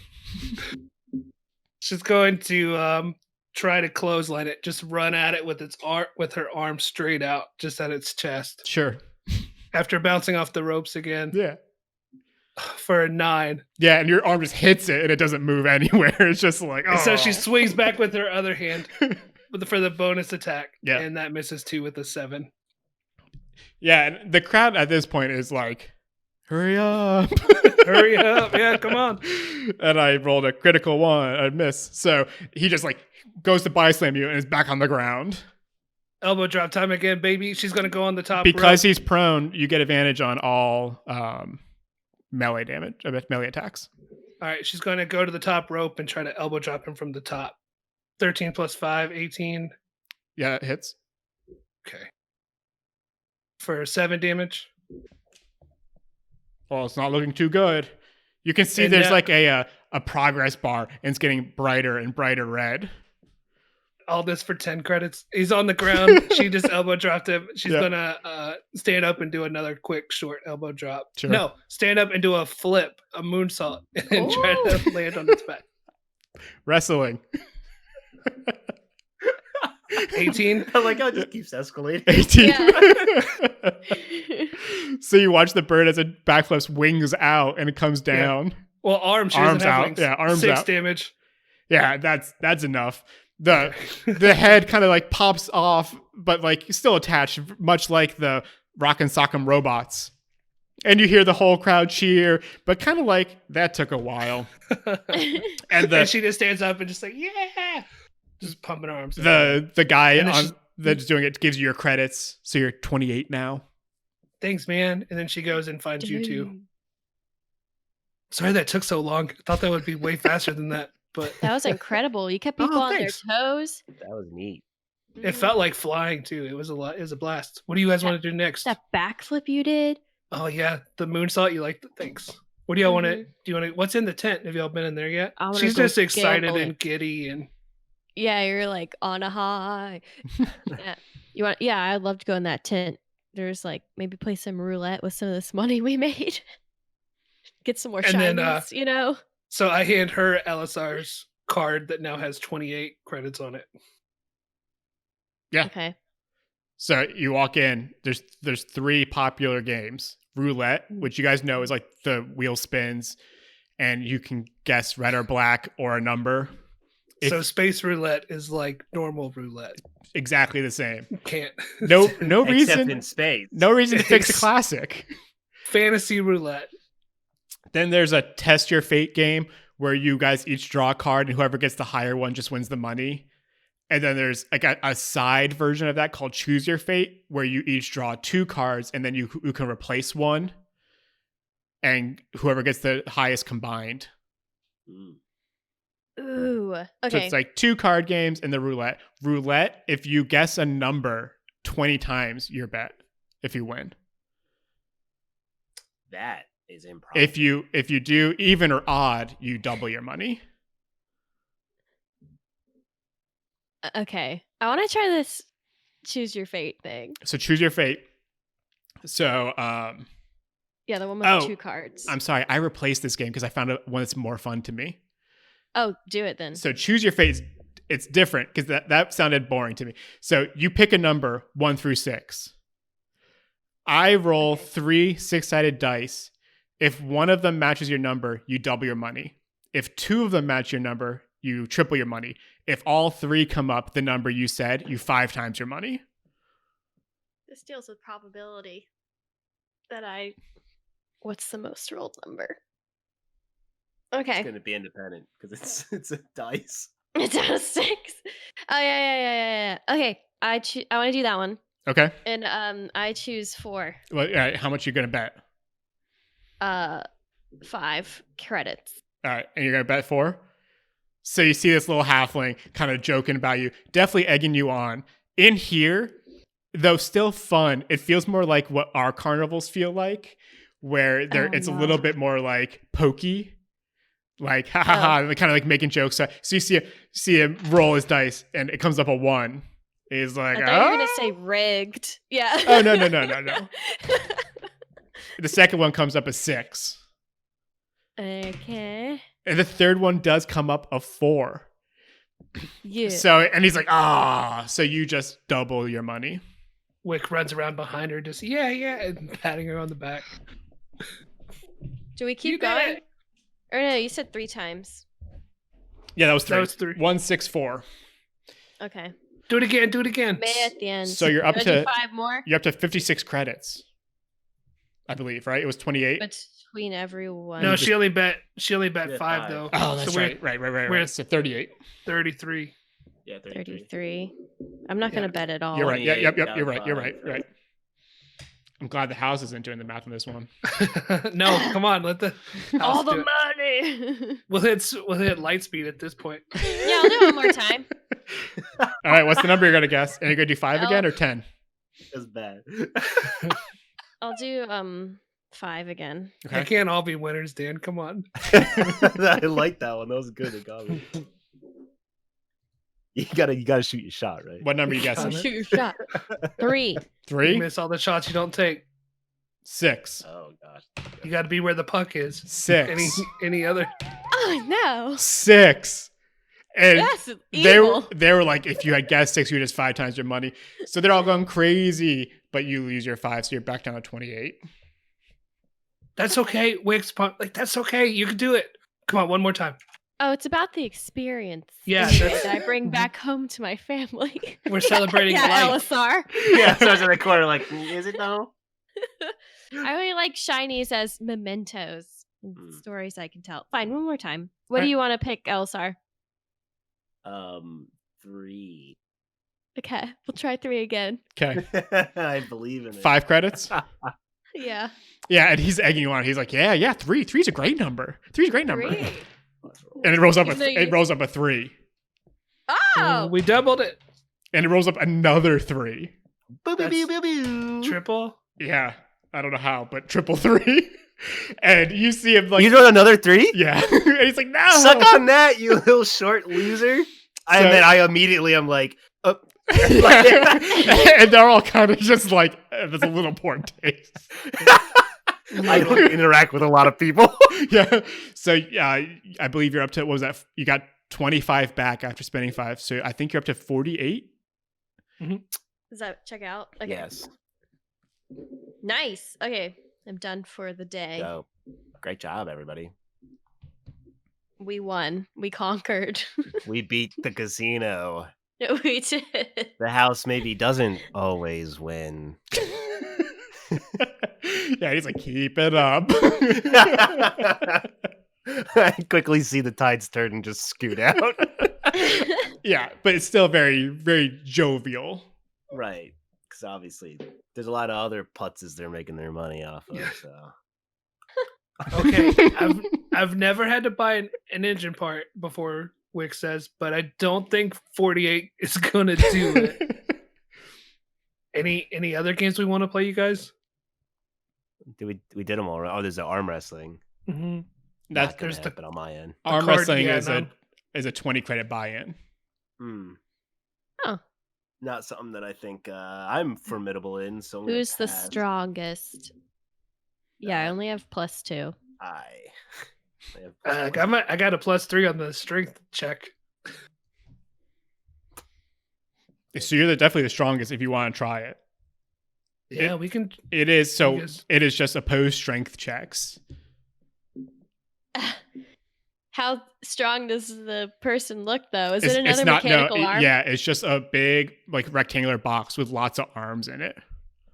C: She's going to try to clothesline it. Just run at it with her arm straight out, just at its chest.
B: Sure.
C: After bouncing off the ropes again
B: Yeah.
C: for a 9.
B: Yeah, and your arm just hits it and it doesn't move anywhere. It's just like, oh.
C: And so she swings back with her other hand for the bonus attack.
B: Yeah.
C: And that misses 2 with a 7.
B: Yeah, and the crowd at this point is like, hurry up.
C: Hurry up. Yeah, come on.
B: And I rolled a critical 1, a miss. So he just like goes to body slam you and is back on the ground.
C: Elbow drop time again, baby. She's going to go on the top
B: Because
C: rope.
B: he's prone, you get advantage on all melee damage, melee attacks.
C: All right, she's going to go to the top rope and try to elbow drop him from the top. 13 plus 5, 18.
B: Yeah, it hits.
C: Okay. For 7 damage.
B: Well, it's not looking too good. You can see
C: And
B: there's
C: now-
B: like a progress bar, and it's getting brighter and brighter red.
C: All this for 10 credits. He's on the ground. She just elbow dropped him. She's
B: Yeah.
C: gonna stand up and do another quick short elbow drop.
B: Sure.
C: No, stand up and do a flip, a moonsault, and try to land on its back.
B: Wrestling.
C: 18.
A: I like how it just keeps escalating.
B: 18.
D: Yeah.
B: So you watch the bird as it backflips, wings out, and it comes down.
C: Well, arms. She
B: Arms
C: doesn't have
B: out.
C: wings.
B: Yeah, arms
C: 6
B: out.
C: damage.
B: Yeah, that's enough. The head kind of like pops off, but like still attached, much like the Rock and Sock'em robots. And you hear the whole crowd cheer, but kind of like that took a while. And
C: And she just stands up and just like, yeah, just pumping her arms.
B: the guy
C: And then she's-
B: that's doing it gives you your credits, so you're 28 now.
C: Thanks, man. And then she goes and finds you too.
D: Dude.
C: Sorry that took so long. I thought that would be way faster than that, but
D: That was incredible. You kept people
C: Oh,
D: on
C: thanks.
D: their toes.
A: That was neat.
C: it felt like flying too. It was a lot. It was a blast. What do you guys want to do next?
D: That backflip you did.
C: Oh yeah, the moonsault. You like? Thanks. What do y'all want to?
D: Mhm.
C: Do you want to? What's in the tent? Have y'all been in there yet?
D: I wanna
C: She's
D: go
C: just excited
D: gamble
C: and
D: it.
C: giddy and
D: Yeah, you're like on a high. Yeah. You want? Yeah, I'd love to go in that tent. There's like maybe play some roulette with some of this money we made. Get some more
C: And then,
D: shinies, you know.
C: So I hand her LSR's card that now has 28 credits on it.
B: Yeah.
D: Okay.
B: So you walk in. There's 3 popular games. Roulette, which you guys know is like the wheel spins, and you can guess red or black or a number.
C: So space roulette is like normal roulette.
B: Exactly the same.
C: Can't.
B: No
A: Except
B: reason.
A: in space.
B: No reason to fix a classic.
C: Fantasy roulette.
B: Then there's a test your fate game where you guys each draw a card, and whoever gets the higher one just wins the money. And then there's like a side version of that called choose your fate, where you each draw 2 cards, and then you can replace one, and whoever gets the highest combined.
D: Ooh.
B: So
D: Okay.
B: it's like 2 card games in the roulette. Roulette, if you guess a number 20 times, your bet if you win.
A: That is improbable.
B: If you do even or odd, you double your money.
D: Okay. I want to try this choose your fate thing.
B: So choose your fate. So
D: Yeah, the one with the 2 cards.
B: I'm sorry, I replaced this game because I found one that's more fun to me.
D: Oh, do it then.
B: So choose your fate. It's different because that sounded boring to me. So you pick a number 1 through 6. I roll 3 6-sided dice. If one of them matches your number, you double your money. If 2 of them match your number, you triple your money. If all 3 come up the number you said, you 5 times your money.
D: This deals with probability that I. What's the most rolled number? Okay.
A: It's going to be independent because it's a dice.
D: It's out of 6. Oh yeah. Okay, I want to do that one,
B: Okay.
D: and I choose 4.
B: Well, all right, how much are you going to bet?
D: 5 credits.
B: All right, and you're going to bet 4? So you see this little halfling kind of joking about you, definitely egging you on. In here, though still fun, it feels more like what our carnivals feel like, where it's a little bit more like pokey. Like, ha ha ha, kind of like making jokes. So you see him roll his dice, and it comes up a 1. He's like,
D: I thought you were going to say rigged. Yeah.
B: Oh, no. The second one comes up a 6.
D: Okay.
B: And the third one does come up a 4.
D: Yeah.
B: So, and he's like, so you just double your money.
C: Wick runs around behind her, just yeah, and patting her on the back.
D: Do we keep
C: You did
D: going?
C: it.
D: Or no, you said 3 times.
B: Yeah, that was 3.
C: That was 3.
B: 1, 6, 4.
D: Okay.
C: Do it again.
D: May at the end.
B: So you're up
D: Do I do
B: to
D: 5 more?
B: You're up to 56 credits, I believe, right? It was 28.
D: Between everyone.
C: No, she only bet 5
A: 5.
C: though.
B: Oh, that's
C: so
B: right.
C: we're
B: Right.
C: at
B: So 38.
C: 33.
A: Yeah, 33.
D: 33. I'm not going to bet at all.
B: You're right. Yep.
A: 28
B: You're
A: down
B: right.
A: 5.
B: Right. I'm glad the house isn't doing the math on this one.
C: No, come on, let the
D: All
C: house
D: the
C: do it.
D: money.
C: We'll hit light speed at this point.
D: Yeah, I'll do it one more time.
B: All right. What's the number you're going to guess? And you're going to do 5 again or 10?
A: That's bad.
D: I'll do 5 again.
C: They
B: Okay.
C: can't all be winners, Dan. Come on.
A: I like that one. That was good. It got me. You gotta shoot your shot, right?
B: What number are you
D: Oh,
B: guessing?
D: shoot your shot. 3.
C: You
B: 3?
C: miss all the shots you don't take.
B: 6.
A: Oh gosh.
C: You got to be where the puck is.
B: 6.
C: Any other?
D: Oh no.
B: 6. And
D: That's evil.
B: they were like, if you had guessed 6, you would just 5 times your money. So they're all going crazy, but you lose your 5, so you're back down to 28.
C: That's okay. Wick's like that's okay. You can do it. Come on, one more time.
D: Oh, it's about the experience.
C: Yeah,
D: anyway,
C: that's-
D: that I bring back home to my family.
C: We're celebrating
D: yeah,
C: life.
D: LSR.
A: Yeah, so I was in the corner like, is it though?
D: I really like shinies as mementos and
A: Mm.
D: stories I can tell. Fine, one more time. What do
C: Alright.
D: you want to pick, LSR?
A: 3.
D: Okay, we'll try 3 again.
B: Okay.
A: I believe in it.
B: 5 credits?
D: Yeah.
B: Yeah, and he's egging you on. He's like, yeah, 3. 3's a great number. 3's a great number.
D: 3.
B: And it rolls up
D: Even though you-
B: it rolls up a 3.
D: Oh!
C: We doubled it.
B: And it rolls up another 3.
A: Boo, boo, boo, boo, boo.
C: Triple.
B: Yeah. I don't know how, but triple 3. And you see him like,
A: You wrote another 3?
B: yeah. And he's like, no.
A: Suck on that, you little short loser. And then I immediately am like,
B: And they're all kind of just like, there's a little poor taste.
A: I don't interact with a lot of people.
B: Yeah. So I believe you're up to, what was that? You got 25 back after spending 5. So I think you're up to 48.
D: Does that check out? Okay.
A: Yes.
D: Nice. Okay. I'm done for the day.
A: So, great job, everybody.
D: We won. We conquered.
A: We beat the casino.
D: We did.
A: The house maybe doesn't always win.
B: Yeah, he's like, keep it up.
A: I quickly see the tides turn and just scoot out.
B: Yeah, but it's still very, very jovial.
A: Right. Because obviously there's a lot of other putzes they're making their money off of.
C: Yeah.
A: So.
C: Okay, I've never had to buy an engine part before, Wick says, but I don't think 48 is gonna do it. Any other games we want to play, you guys?
A: We did them all right. Oh, there's the arm wrestling.
C: Mm-hmm.
B: That's
C: there's the
A: happen on my end.
B: arm
C: card,
B: wrestling
C: yeah,
B: is a 20 credit buy-in.
D: Oh.
A: Not something that I think I'm formidable in. So I'm gonna
D: Who's the
A: pass.
D: strongest? Yeah, I only have +2.
A: I have
C: I got a +3 on the strength check.
B: So you're definitely the strongest if you want to try it.
C: Yeah, we can.
B: It is so.
C: Yes.
B: It is just opposed strength checks.
D: How strong does the person look, though? Is
B: It's
D: it another
B: not
D: mechanical arm?
B: Yeah, it's just a big like rectangular box with lots of arms in it,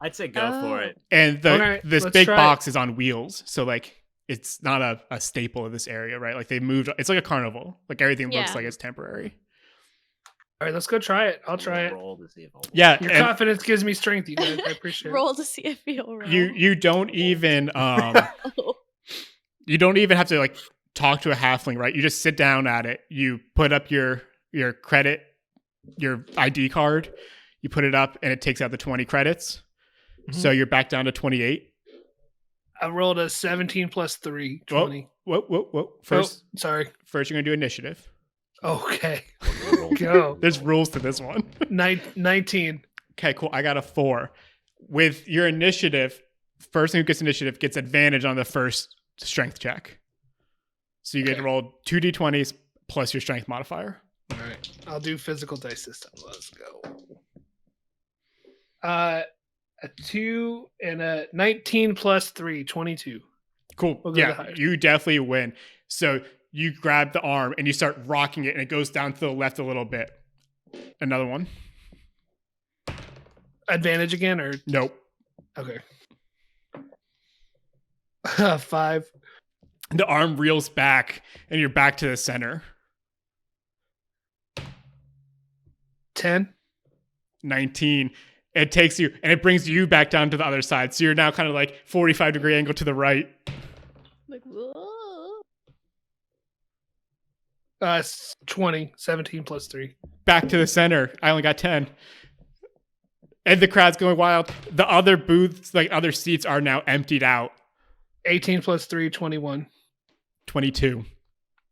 A: I'd say go for it.
B: and
C: Okay,
B: this
C: let's
B: big
C: try
B: box is on wheels. So like it's not a staple of this area, right? Like they moved. It's like a carnival. Like everything looks
D: Yeah.
B: like it's temporary.
C: All right, let's go try it. I'll try it.
A: Roll to see if I'll
B: Yeah,
C: Your
B: and
C: confidence gives me strength, you guys. I appreciate it.
D: Roll to see if you'll roll.
B: you don't even you don't even have to like talk to a halfling, right? You just sit down at it. You put up your credit, your ID card. You put it up, and it takes out the 20 credits. So you're back down to 28.
C: I rolled a 17 plus 3, 20.
B: Whoa. First,
C: Sorry.
B: you're going to do initiative.
C: Okay.
A: roll.
C: Go.
B: There's rules to this one.
C: 19.
B: Okay, cool. I got a 4. With your initiative, person who gets initiative gets advantage on the first strength check. So you get to roll 2d20s plus your strength modifier.
C: All right. I'll do physical dice this time. Let's go. A 2 and a 19 plus 3, 22.
B: Cool.
C: We'll go the
B: Yeah,
C: highest.
B: you definitely win. So you grab the arm and you start rocking it, and it goes down to the left a little bit. Another one.
C: Advantage again, or
B: Nope.
C: okay. 5.
B: The arm reels back, and you're back to the center.
C: 10.
B: 19. It takes you, and it brings you back down to the other side. So you're now kind of like 45-degree angle to the right.
D: Like, whoa.
C: 20. 17 plus 3.
B: Back to the center. I only got 10. And the crowd's going wild. The other booths, like other seats, are now emptied out.
C: 18 plus 3, 21.
B: 22.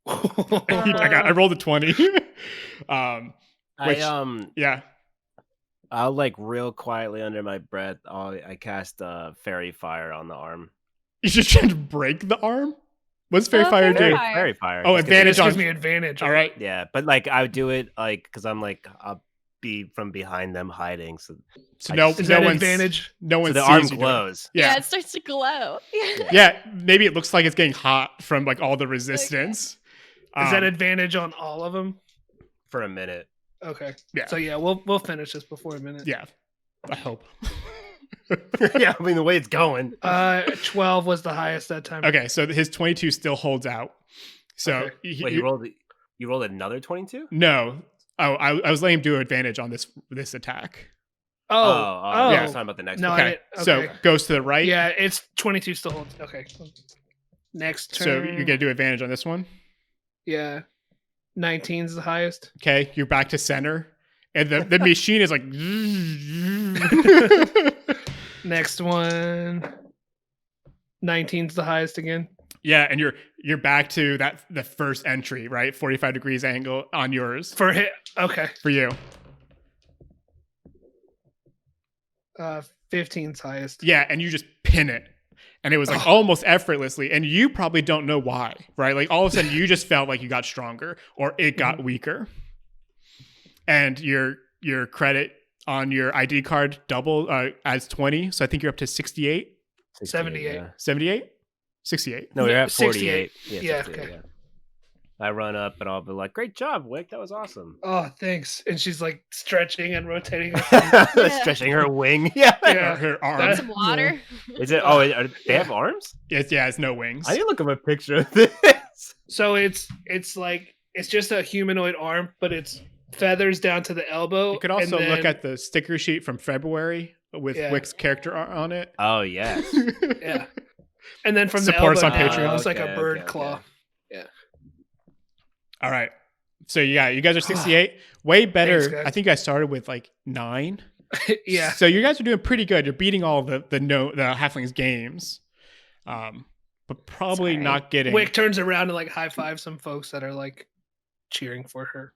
B: I rolled a 20. Yeah.
A: I'll like real quietly under my breath. I cast fairy fire on the arm.
B: You just trying to break the arm? What's fairy fire do?
D: fairy fire.
A: Fairy fire.
B: Oh,
A: Just 'cause
B: advantage
C: This gives
B: on.
C: me advantage.
B: All right.
A: Yeah, but like I would do it like because I'm like I'll be from behind them hiding. So
B: So
A: I
B: no,
A: just-
C: Is
B: no
C: that
B: one's
C: advantage?
B: No one
A: the
B: sees
A: arm
B: you doing it.
A: glows.
D: Yeah,
B: Yeah.
D: it starts to glow.
B: Yeah, maybe it looks like it's getting hot from like all the resistance.
C: Is that advantage on all of them?
A: For a minute.
C: Okay.
B: Yeah.
C: So yeah, we'll finish this before a minute.
B: Yeah, I hope.
A: Yeah, I mean the way it's going.
C: 12 was the highest that time.
B: Okay, so his 22 still holds out. So
C: Okay.
A: Wait, you rolled another 22?
B: no. Oh, I was letting him do advantage on this attack.
C: Oh,
B: yeah.
A: I was talking about the next
C: No,
A: one.
C: I
B: Okay,
C: didn't-
B: so
C: okay.
B: goes to the right.
C: Yeah, it's 22 still holds. Okay. Next
B: So
C: turn.
B: you're gonna do advantage on this one.
C: Yeah. 19's the highest.
B: Okay, you're back to center, and the machine is like.
C: Next one. 19's the highest again.
B: Yeah, and you're back to the first entry, right? 45 degrees angle on yours
C: For hit. Okay.
B: for you.
C: 15's highest.
B: Yeah, and you just pin it. And it was like almost effortlessly. And you probably don't know why, right? Like all of a sudden you just felt like you got stronger or it got weaker. And your credit on your ID card doubled as 20. So I think you're up to 68.
C: 78.
A: Yeah.
B: 78? 68.
A: No, we're at
C: 68.
A: 48.
C: Yeah,
A: 68,
C: okay.
A: yeah. I run up and I'll be like, "Great job, Wick. That was awesome."
C: Oh, thanks. And she's like stretching and rotating her feet.
A: Stretching her wing. Yeah.
C: Yeah.
B: Her arm.
C: That-
D: Some water.
A: Is it? Oh, they have arms?
B: It's no wings.
A: I need to look up a picture of this.
C: So it's just a humanoid arm, but it's feathers down to the elbow.
B: You could also
C: and
B: look
C: then-
B: at the sticker sheet from February with
C: Yeah.
B: Wick's character on it.
A: Oh yes.
C: Yeah. And then from
B: Support us
C: the
B: on
C: elbow,
B: Patreon.
C: it looks like
A: Okay,
C: a bird
A: okay,
C: claw.
B: All right. So yeah, you guys are 68. Way better.
C: Thanks, guys.
B: I think I started with like 9.
C: Yeah.
B: So you guys are doing pretty good. You're beating all the halflings games. But probably
D: Sorry.
B: not getting
C: Wick turns around and like high fives some folks that are like cheering for her.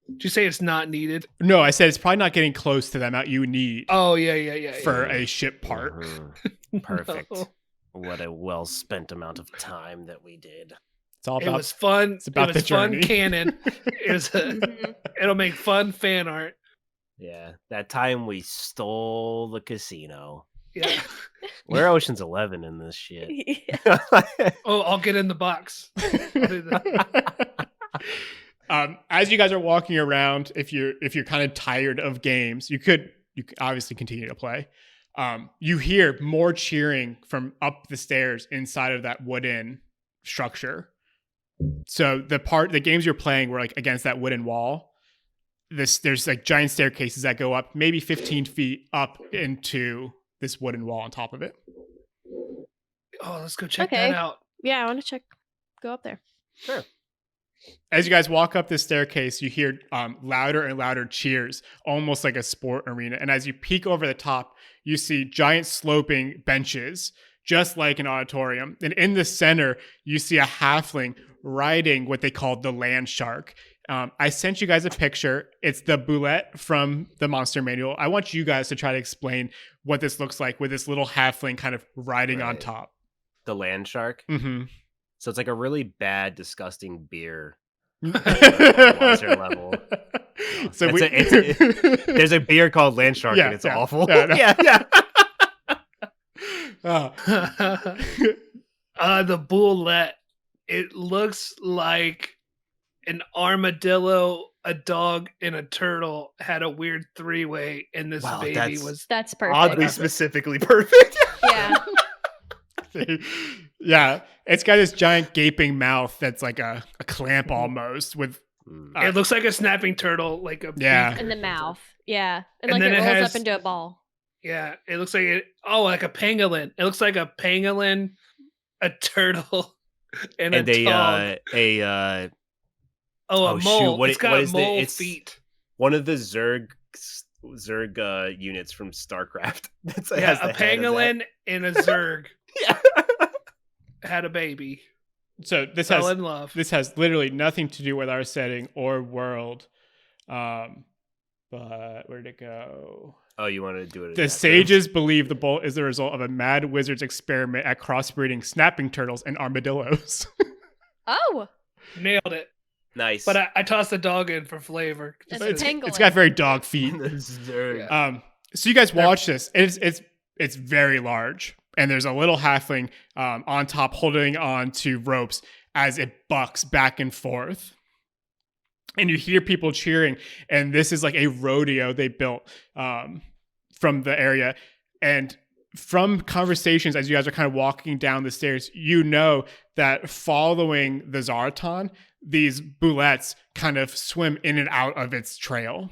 C: Did you say it's not needed?
B: No, I said it's probably not getting close to the amount you need
C: Oh yeah.
B: for a ship part.
A: Mhm. Perfect.
C: No.
A: What a well spent amount of time that we did.
B: It's all
C: It
B: about
C: was fun.
B: it's about
C: it was
B: the
C: fun
B: journey.
C: canon. It was
D: Mhm.
C: it'll make fun fan art.
A: Yeah, that time we stole the casino.
C: Yeah.
A: We're Ocean's 11 in this shit.
D: Yeah.
C: Oh, I'll get in the box. I'll do that.
B: As you guys are walking around, if you're kind of tired of games, you could obviously continue to play. You hear more cheering from up the stairs inside of that wooden structure. So the games you're playing were like against that wooden wall. There's like giant staircases that go up maybe 15 feet up into this wooden wall on top of it.
C: Oh, let's go check
D: Okay.
C: that out.
D: Yeah, I want to go up there.
A: Sure.
B: As you guys walk up this staircase, you hear louder and louder cheers, almost like a sport arena. And as you peek over the top, you see giant sloping benches, just like an auditorium. And in the center, you see a halfling riding what they call the land shark. I sent you guys a picture. It's the boulette from the monster manual. I want you guys to try to explain what this looks like with this little halfling kind of riding on
A: Right.
B: top.
A: The land shark.
B: Mm-hmm.
A: So it's like a really bad, disgusting beer. Monster level.
B: So
A: There's a beer called Land Shark
B: Yeah,
A: and it's
B: yeah,
A: awful.
B: yeah, no.
A: yeah.
B: Oh,
C: The boulette. It looks like an armadillo, a dog, and a turtle had a weird three-way, and this
A: Wow,
C: baby
A: that's-
C: was.
D: That's perfect.
A: Oddly specifically perfect.
D: Yeah.
B: yeah, it's got this giant gaping mouth that's like a clamp almost with
C: It looks like a snapping turtle, like a
B: Yeah.
C: beak.
D: In the mouth. Yeah. And,
C: And
D: like
C: then
D: it
C: it
D: rolls
C: has-
D: up into a ball.
C: Yeah, it looks like it. Oh, like a pangolin. It looks like a pangolin, a turtle, and
A: And
C: a dog.
A: a
C: Oh, a
A: oh, shoot,
C: mole.
A: what
C: It's
A: it-
C: got
A: what is the-
C: mole
A: it's-
C: feet.
A: one of the Zerg units from StarCraft. That's
C: Yeah,
A: has
C: a
A: the head of that.
C: pangolin and a zerg
A: Yeah.
C: had a baby.
B: so this
C: Fell
B: has
C: in love.
B: this has literally nothing to do with our setting or world. But where'd it go?
A: Oh, you wanted to do it? in
B: The
A: that
B: sages believe the bolt is the result of a mad wizard's experiment at crossbreeding snapping turtles and armadillos.
D: Oh,
C: Nailed it.
A: Nice.
C: But I tossed the dog in for flavor.
D: It's
C: Just
D: a
C: to-
D: pangolin.
B: It's got very dog feet.
A: Zerg.
C: Yeah.
B: So you guys watch this. It's very large, and there's a little halfling on top holding on to ropes as it bucks back and forth. And you hear people cheering, and this is like a rodeo they built from the area. And from conversations as you guys are kind of walking down the stairs, you know that following the Zaraton, these boulettes kind of swim in and out of its trail.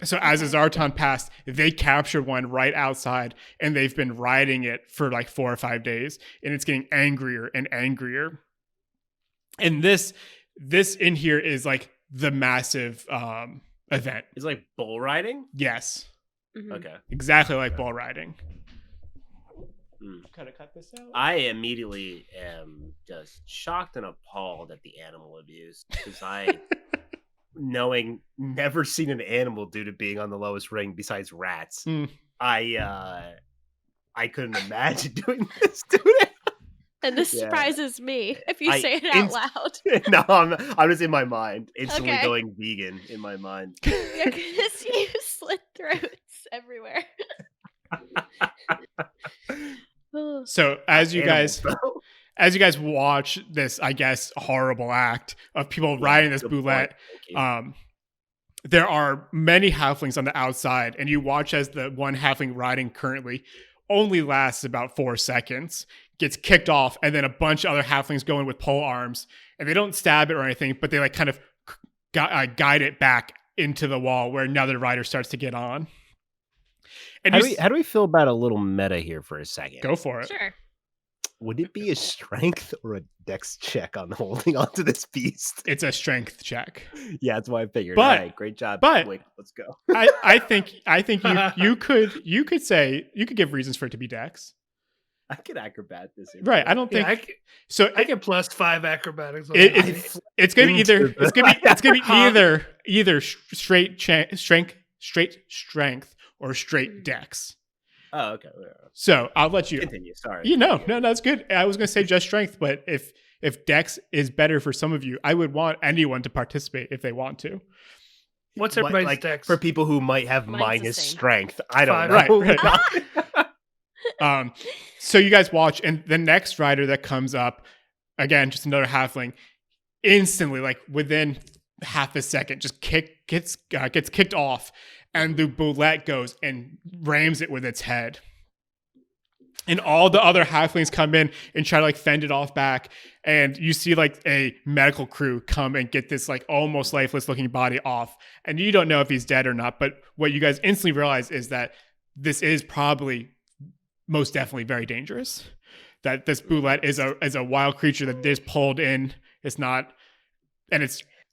B: So as the Zaraton passed, they captured one right outside, and they've been riding it for like 4 or 5 days, and it's getting angrier and angrier. And this in here is like the massive event.
A: It's like bull riding.
B: Yes,
D: Mhm.
A: Okay.
B: exactly like bull riding.
A: Hmm.
B: Kind of cut this out.
A: I immediately am just shocked and appalled at the animal abuse because knowing never seen an animal due to being on the lowest ring besides rats,
B: Mm.
A: I couldn't imagine doing this to it.
D: And this
A: Yeah.
D: surprises me if you
A: I
D: say it out loud.
A: No, I'm just in my mind, instantly
D: Okay.
A: going vegan in my mind.
D: You're gonna see slit throats everywhere. Oh.
B: So as you
A: Animals,
B: guys
A: though.
B: watch this, I guess, horrible act of people
A: Yeah,
B: riding this
A: good point.
B: boulette,
A: Thank you.
B: there are many halflings on the outside, and you watch as the one halfling riding currently only lasts about 4 seconds, gets kicked off, and then a bunch of other halflings go in with pole arms, and they don't stab it or anything, but they like kind of guide it back into the wall where another rider starts to get on. And
A: How do we feel about a little meta here for a second?
B: go for it.
D: Sure.
A: Would it be a strength or a dex check on holding onto this beast?
B: It's a strength check.
A: Yeah, that's why I figured.
B: But-
A: All right, great job.
B: but-
A: Wick, let's go.
B: I think you could say you could give reasons for it to be dex.
A: I could acrobat this. in.
B: Right. I don't think
C: Yeah,
B: so.
C: I get +5 acrobatics. On
B: It-
C: that.
B: it- It's gonna be either.
A: into the-
B: It's gonna be
C: Huh?
B: either straight strength or straight dex.
A: Oh, okay.
B: So I'll let you.
A: Continue. Sorry.
B: You know, no, that's good. I was gonna say just strength, but if dex is better for some of you, I would want anyone to participate if they want to.
C: What's
A: What,
C: everybody's
A: like,
C: dex?
A: for people who might have
D: Mine's the
A: minus
D: same.
A: strength? I don't
C: Five.
A: know.
B: Right. So you guys watch, and the next rider that comes up, again, just another halfling, instantly, like within half a second, just gets kicked off, and the boulette goes and rams it with its head. And all the other halflings come in and try to like fend it off back. And you see like a medical crew come and get this like almost lifeless looking body off. And you don't know if he's dead or not. But what you guys instantly realize is that this is probably most definitely very dangerous. That this boulette is a wild creature that is pulled in. It's not, and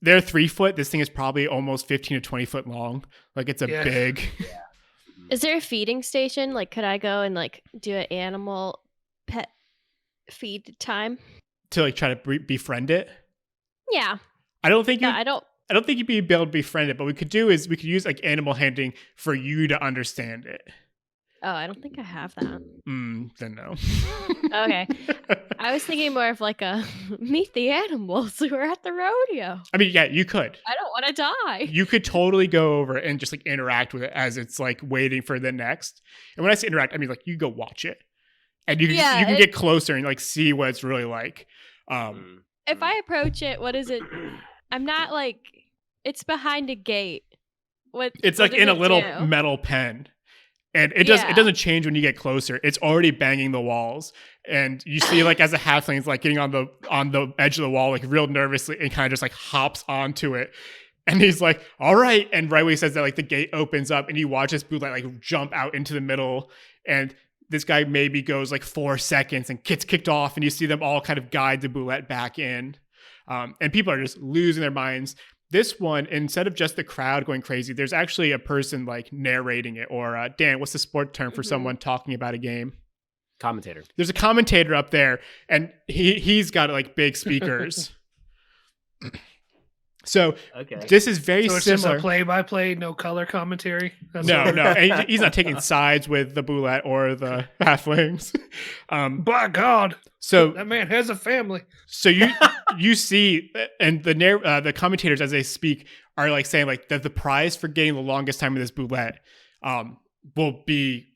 B: they're 3 foot. This thing is probably almost 15 to 20 foot long. Like it's a
C: Yeah.
B: big.
D: Is there a feeding station? Like, could I go and like do an animal pet feed time?
B: To like try to befriend it.
D: Yeah.
B: I don't think
D: I don't.
B: you'd be able to befriend it, but we could use like animal handling for you to understand it.
D: Oh, I don't think I have that.
B: Then no.
D: Okay. I was thinking more of like a meet the animals who are at the rodeo.
B: I mean, yeah, you could.
D: I don't want to die.
B: You could totally go over and just like interact with it as it's like waiting for the next. And when I say interact, I mean like you go watch it, and you can get closer and like see what it's really like.
D: If I approach it, what is it? I'm not like it's behind a gate.
B: It's
D: what
B: like
D: does
B: in a
D: it
B: little
D: do?
B: metal pen. And it
D: Yeah.
B: doesn't change when you get closer. It's already banging the walls. And you see like as a halfling is like getting on the edge of the wall, like real nervously, and kind of just like hops onto it. And he's like, all right. And right when he says that, like the gate opens up and you watch this bootleg like jump out into the middle. And this guy maybe goes like 4 seconds and gets kicked off, and you see them all kind of guide the boulette back in. And people are just losing their minds. This one, instead of just the crowd going crazy, there's actually a person like narrating it. Or Dan, what's the sport term for someone talking about a game?
A: Commentator.
B: There's a commentator up there, and he's got like big speakers. So
A: Okay.
B: this is very
C: So it's just
B: similar.
C: a play-by-play, no color commentary. That's
B: No,
C: what-
B: no, and he's not taking sides with the boulette or the halflings.
C: By God,
B: So
C: that man has a family.
B: So you see, and the commentators as they speak are like saying like that the prize for getting the longest time in this boulette will be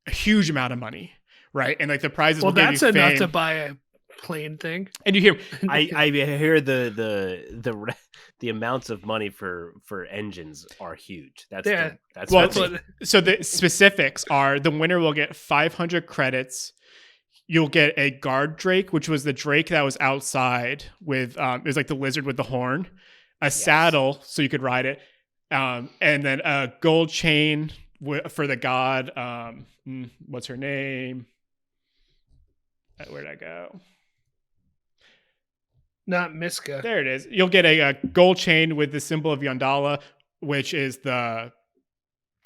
B: a huge amount of money, right? And like the prizes
C: Well,
B: will give
C: that's
B: you
C: enough
B: fame.
C: to buy a plane thing.
B: And you hear
A: I hear the amounts of money for engines are huge. That's
C: Yeah.
A: that's
B: Well,
A: what
C: That's what.
B: so the specifics are the winner will get 500 credits. You'll get a guard drake, which was the drake that was outside with it was like the lizard with the horn, a saddle so you could ride it, and then a gold chain for the god. What's her name? Where'd I go?
C: Not Miska.
B: There it is. You'll get a gold chain with the symbol of Yondala, which is the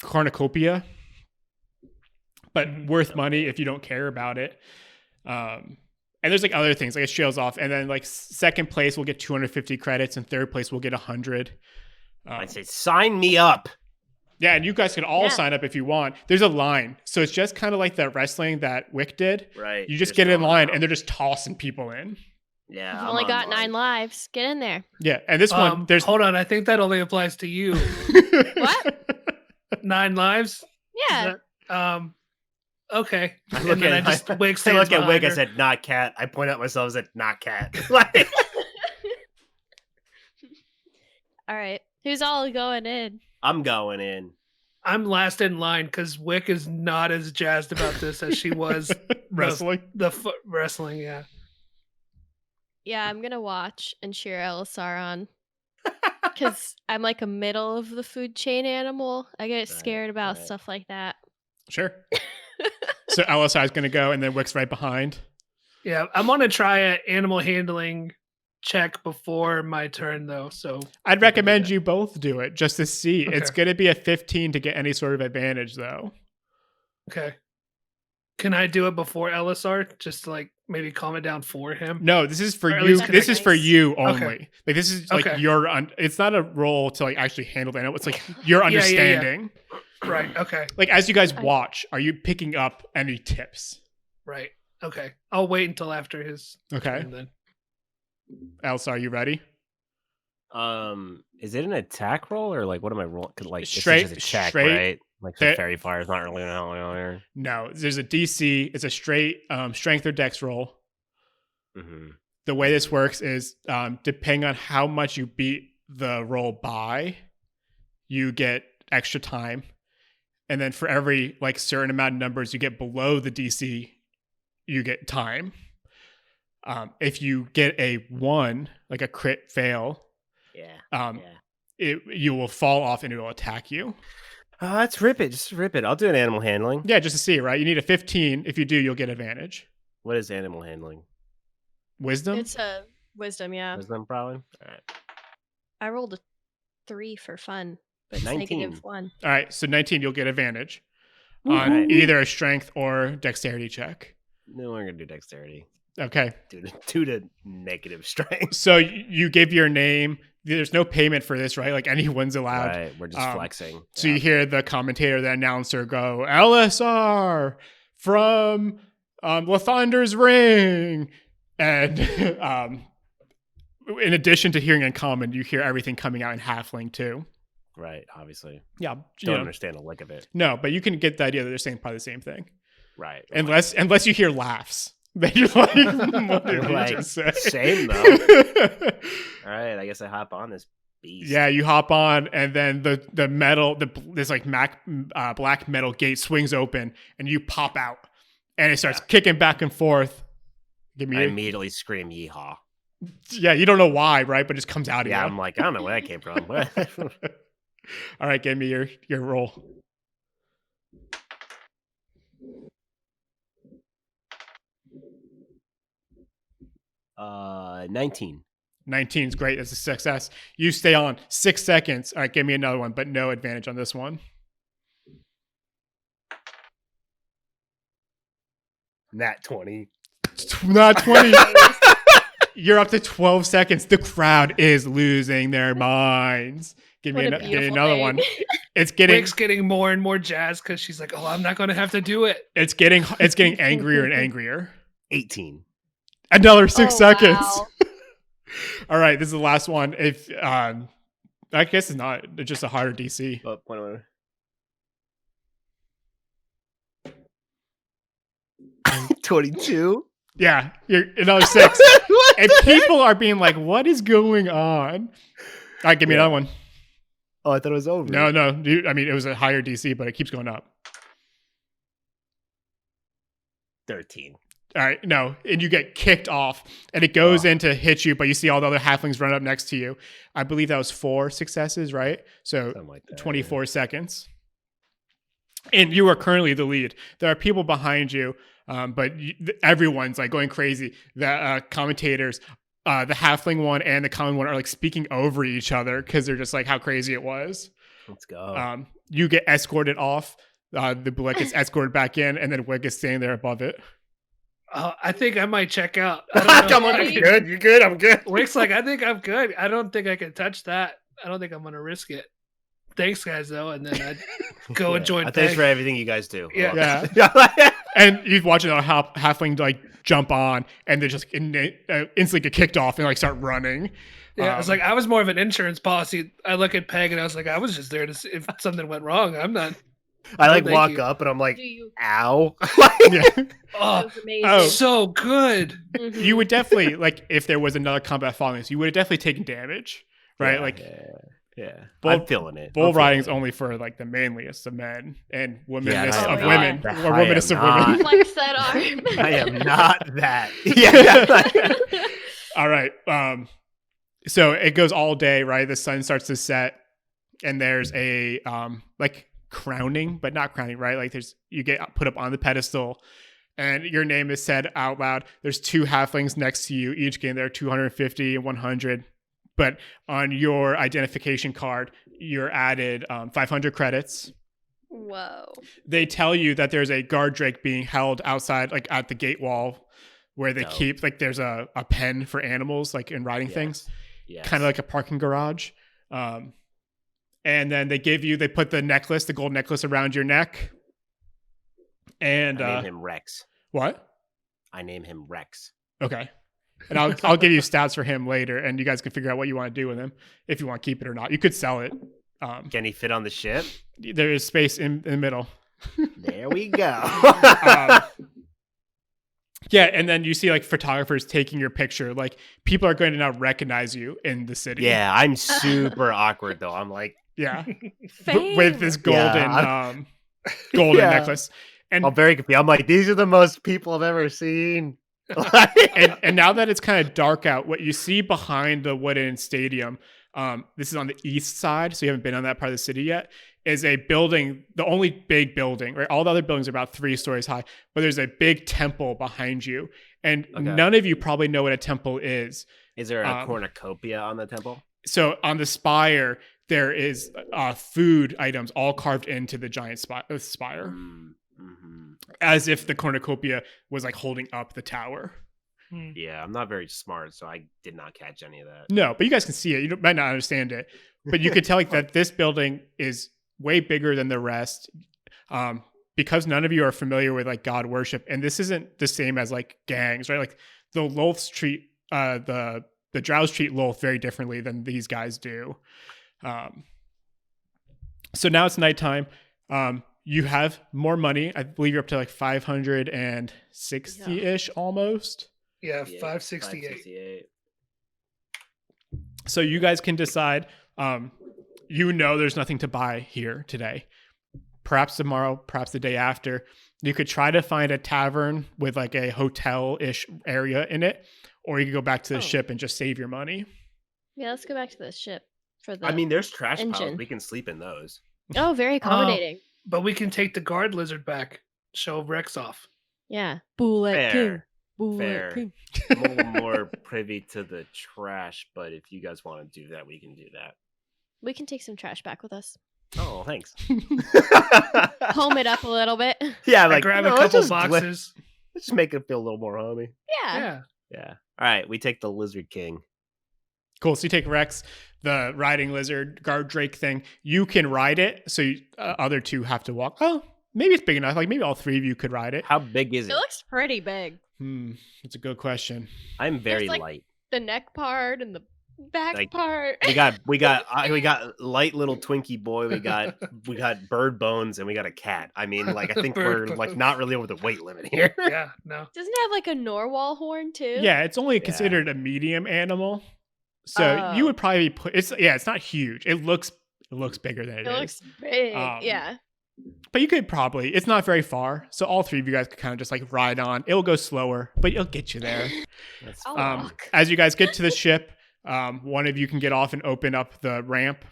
B: cornucopia, but worth money if you don't care about it. And there's like other things, like it trails off, and then like second place will get 250 credits, and third place will get 100.
A: I say, sign me up.
B: Yeah, and you guys can all sign up if you want. There's a line. So it's just kind of like the wrestling that Wick did.
A: Right.
B: You just get in line and they're just tossing people in.
A: Yeah.
D: You've
A: I'm
D: only got
A: online.
D: 9 lives. Get in there.
B: Yeah, and this one, there's...
C: Hold on, I think that only applies to you.
D: What?
C: 9 lives?
D: Yeah.
C: Is that, okay.
A: I
C: And
A: look
C: then
A: at
C: I just Wick
A: I
C: stands
A: look at Wig.
C: behind
A: I
C: her.
A: said, not cat. I point at myself. I said, not cat. Like,
D: All right. Who's all going in?
A: I'm going in.
C: I'm last in line because Wick is not as jazzed about this as she was
B: wrestling.
C: the wrestling. Yeah.
D: Yeah, I'm going to watch and cheer Elisar on. Because I'm like a middle of the food chain animal. I get scared about stuff like that.
B: Sure. So LSI is going to go, and then Wick's right behind.
C: Yeah, I'm gonna try an animal handling check before my turn though. So
B: I'd recommend you both do it just to see.
C: Okay.
B: It's going to be a 15 to get any sort of advantage, though.
C: Okay. Can I do it before Elisar? Just to like maybe calm it down for him?
B: No, this is for
C: Or at
B: you.
C: least
B: This is for
D: nice.
B: you
C: Okay.
B: only. Like this is like
C: Okay.
B: your. It's not a role to like actually handle the animal. It's like your
C: Yeah.
B: understanding.
C: Right. Okay.
B: Like as you guys
D: I-
B: watch, are you picking up any tips?
C: Right. Okay. I'll wait until after his
B: Okay,
C: turn then.
B: Elsa, are you ready?
A: Is it an attack roll or like what am I rolling? Like
B: Straight-
A: it's just a check,
B: straight-
A: right? Like the
B: there-
A: fairy fire is not really earlier.
B: No, there's a DC. It's a straight strength or dex roll.
A: Mm-hmm.
B: The way this works is depending on how much you beat the roll by, you get extra time. And then for every like certain amount of numbers you get below the DC, you get time. If you get a 1, like a crit fail,
A: Yeah.
B: you will fall off and it will attack you.
A: Let's rip it. Just rip it. I'll do an animal handling.
B: Yeah, just to see, right? You need a 15. If you do, you'll get advantage.
A: What is animal handling?
B: Wisdom?
D: It's a wisdom, yeah.
A: Wisdom, probably. All right.
D: I rolled a 3 for fun, but it's
A: 19.
D: -1.
B: All right, so 19, you'll get advantage
A: Woo-hoo.
B: on either a strength or dexterity check.
A: No, we're gonna do dexterity.
B: Okay,
A: Due to negative strength.
B: so you give your name. There's no payment for this, right? Like anyone's allowed.
A: Right. We're just flexing.
B: So you hear the commentator, the announcer go, LSR from Lathander's Ring. And in addition to hearing in common, you hear everything coming out in halfling too.
A: Right. Obviously.
B: Yeah.
A: Don't understand a lick of it.
B: No, but you can get the idea that they're saying probably the same thing.
A: Right.
B: Unless you hear laughs. Then you're like, what did you
A: Like,
B: just say?
A: same, though. All right. I guess I hop on this beast.
B: Yeah, you hop on, and then the metal, this like black metal gate swings open, and you pop out, and it starts kicking back and forth. Give
A: I
B: me,
A: immediately scream yeehaw.
B: yeah, you don't know why, right? But it just comes out of
A: Yeah,
B: you.
A: I'm like, I don't know where that came from.
B: All right, give me your roll.
A: Uh, 19.
B: 19 is great. That's a success. You stay on 6 seconds. All right, give me another one, but no advantage on this one.
A: Nat 20.
B: Not 20. You're up to 12 seconds. The crowd is losing their minds. Give me,
D: What a
B: give me
D: beautiful
B: another
D: thing.
B: one. It's getting
C: Wick's getting more and more jazzed because she's like, "Oh, I'm not going to have to do it."
B: it's getting angrier and angrier.
A: 18.
B: Another 6
D: Oh,
B: seconds.
D: wow.
B: All right, this is the last one. If I guess it's not, it's just a harder DC.
A: Oh, point of 22.
B: Yeah, you're another 6. And people are being like, "What is going on?" All right, give me
A: Yeah.
B: another one.
A: Oh, I thought it was over.
B: No, I mean, it was a higher DC, but it keeps going up.
A: 13.
B: All right, no, and you get kicked off, and it goes in to hit you, but you see all the other halflings run up next to you. I believe that was 4 successes, right? So
A: Something like that.
B: 24 seconds. And you are currently the lead. There are people behind you, but everyone's like going crazy. The commentators, the halfling one and the common one are like speaking over each other because they're just like how crazy it was.
A: Let's go.
B: You get escorted off. The Blick gets escorted back in, and then Wick is standing there above it.
C: I think I might check out. I don't know.
A: Come on, you good? You good? I'm good.
C: Wick's like, I think I'm good. I don't think I can touch that. I don't think I'm gonna risk it. Thanks, guys, though, and then I'd go and join.
A: Thanks
C: Peg.
A: for everything you guys do.
C: Yeah.
B: Yeah. And you watch a halfling like jump on, and they just instantly get kicked off and like start running.
C: Yeah, it's like I was more of an insurance policy. I look at Peg and I was like, I was just there to see if something went wrong. I'm not.
A: I like
C: thank
A: walk
C: you.
A: up and I'm like,
D: Do you?
A: ow.
B: Yeah.
D: That
C: Oh,
D: was amazing.
B: Oh.
C: so good.
D: Mhm.
B: You would definitely like if there was another combat following this, you would have definitely taken damage, right?
A: Yeah,
B: like
A: yeah.
B: Bull-
A: I'm feeling it.
B: bull
A: I'm feeling
B: riding's
A: it.
B: only for like the manliest of men and womenest
A: Yeah,
B: of
D: I am
B: women,
A: not-
B: or
A: I am
B: womenest of
A: not.
B: women.
D: Flex that arm.
A: I am not that. Yeah.
B: All right. So it goes all day, right? The sun starts to set, and there's a like crowning, but not crowning, right? Like you get put up on the pedestal, and your name is said out loud. There's two halflings next to you. Each game there are 250 and 100. But on your identification card, you're added 500 credits.
D: Whoa.
B: They tell you that there's a guard drake being held outside, like at the gate wall, where they
A: Dope.
B: keep like there's a pen for animals, like in riding things,
A: Yes.
B: kind of like a parking garage. And then they put the gold necklace around your neck. And
A: I name him Rex.
B: what?
A: I name him Rex.
B: Okay. And I'll give you stats for him later, and you guys can figure out what you want to do with him, if you want to keep it or not. You could sell it.
A: Can he fit on the ship?
B: There is space in the middle.
A: There we go.
B: Yeah, and then you see like photographers taking your picture. Like people are going to now recognize you in the city.
A: Yeah, I'm super awkward though. I'm like,
B: Yeah.
D: Fame.
B: With this golden
A: Yeah.
B: golden
A: Yeah.
B: necklace. And
A: I'm very confused. I'm like, these are the most people I've ever seen.
B: and now that it's kind of dark out, what you see behind the wooden stadium, this is on the east side, so you haven't been on that part of the city yet, is a building, the only big building, right? All the other buildings are about 3 stories high, but there's a big temple behind you. And
A: Okay.
B: none of you probably know what a temple is.
A: Is there a cornucopia on the temple?
B: So on the spire, there is food items all carved into the giant spire,
A: Mm-hmm.
B: as if the cornucopia was like holding up the tower.
A: Yeah, I'm not very smart, so I did not catch any of that.
B: No, but you guys can see it. You might not understand it, but you could tell like that this building is way bigger than the rest, because none of you are familiar with like god worship, and this isn't the same as like gangs, right? Like the Loths treat the Drows treat Loth very differently than these guys do. So now it's nighttime. You have more money. I believe you're up to like 560-ish almost.
C: Yeah, 568.
B: So you guys can decide. There's nothing to buy here today. Perhaps tomorrow, perhaps the day after. You could try to find a tavern with like a hotel-ish area in it, or you could go back to the ship and just save your money.
D: Yeah, let's go back to the ship for the.
A: I mean, there's trash piles.
D: engine.
A: We can sleep in those.
D: Oh, very accommodating.
C: But we can take the guard lizard back. Show Rex off.
D: Yeah. Bullet King.
A: Fair.
D: Bullet
A: Fair.
D: King.
A: I'm a little more privy to the trash, but if you guys want to do that, we can do that.
D: We can take some trash back with us.
A: Oh, thanks.
D: Home it up a little bit.
A: Yeah,
C: I
A: like
C: grab
A: no,
C: a
A: let's
C: couple
A: just
C: boxes.
A: Let's just make it feel a little more homey.
D: Yeah.
C: Yeah.
A: Yeah. All right, we take the Lizard King.
B: Cool. So you take Rex, the riding lizard, guard drake thing. You can ride it. So other two have to walk. Oh, maybe it's big enough. Like maybe all 3 of you could ride it.
A: How big is
D: It
A: it?
D: looks pretty big.
B: That's a good question.
A: I'm very
D: like-
A: light.
D: The neck part and the back
A: Like,
D: part.
A: We got light little Twinkie boy. We got bird bones, and we got a cat. I mean, like I think
C: Bird
A: we're like
C: bones.
A: not really over the weight limit here.
C: Yeah, no.
D: Doesn't it have like a narwhal horn too?
B: Yeah, it's only
A: Yeah.
B: considered a medium animal. So you
D: Oh.
B: would probably put it's not huge. It looks bigger than
D: It
B: it is.
D: looks big.
B: Um,
D: Yeah.
B: But you could probably, it's not very far. So all 3 of you guys could kind of just like ride on. It'll go slower, but it'll get you there.
A: That's
D: I'll
A: fine.
D: walk.
B: As you guys get to the ship, one of you can get off and open up the ramp.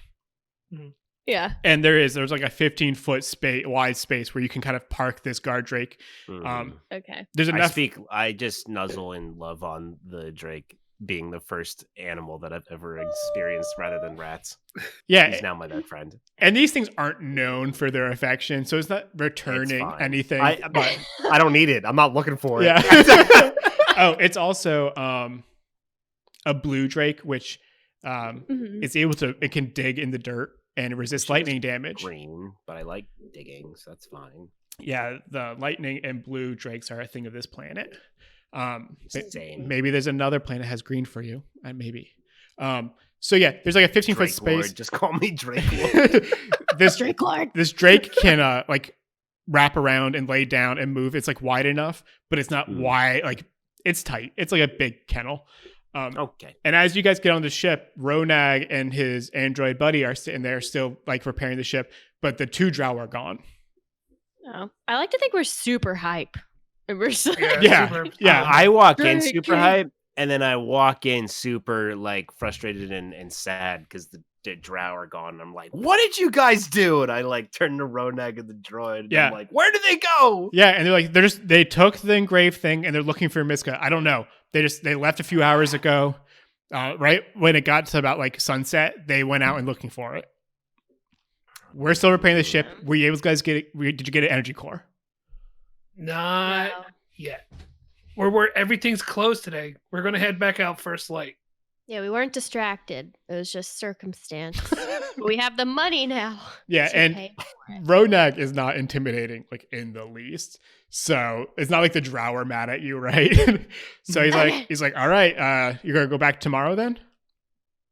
D: Yeah.
B: And there's like a 15-foot wide space where you can kind of park this guard drake.
A: Mhm.
D: Okay.
B: There's enough.
A: I just nuzzle and love on the Drake being the first animal that I've ever experienced rather than rats.
B: Yeah.
A: He's now my best friend.
B: And these things aren't known for their affection. So it's not returning
A: fine.
B: anything.
A: But I don't need it. I'm not looking for it.
B: Yeah. Oh, it's also a blue drake, which It's able to, it can dig in the dirt and resist
A: She has
B: lightning damage.
A: Green, but I like digging, so that's fine.
B: Yeah, the lightning and blue drakes are a thing of this planet.
A: Same.
B: Maybe there's another planet that has green for you. Maybe. So yeah, there's like a 15-foot
A: Drake
B: space.
A: Lord. Just call me Drake Lord.
B: this
D: Drake Lord.
B: This drake can like wrap around and lay down and move. It's like wide enough, but it's not wide. Like it's tight. It's like a big kennel.
A: Okay.
B: And as you guys get on the ship, Ronag and his android buddy are sitting there still like repairing the ship, but the 2 drow are gone.
D: Oh, I like to think we're super hype. And we're so
B: Yeah.
A: I walk in
D: Drake,
A: super hype, and then I walk in super like frustrated and sad because the drow are gone. And I'm like, what did you guys do? And I like turn to Ronag and the droid. And I'm like, where did they go?
B: Yeah, and they're like, they took the engraved thing and they're looking for Miska. I don't know. They left a few hours ago. Right when it got to about like sunset, they went out and looking for it. We're still repairing the ship. Were you guys get it? Did you get an energy core?
C: Not yet. We're everything's closed today. We're gonna head back out first light.
D: Yeah, we weren't distracted. It was just circumstance. We have the money now.
B: Yeah,
D: to
B: and
D: pay for it.
B: Ronag is not intimidating, like in the least. So it's not like the drow are mad at you, right? So he's like, all right, you're gonna go back tomorrow then?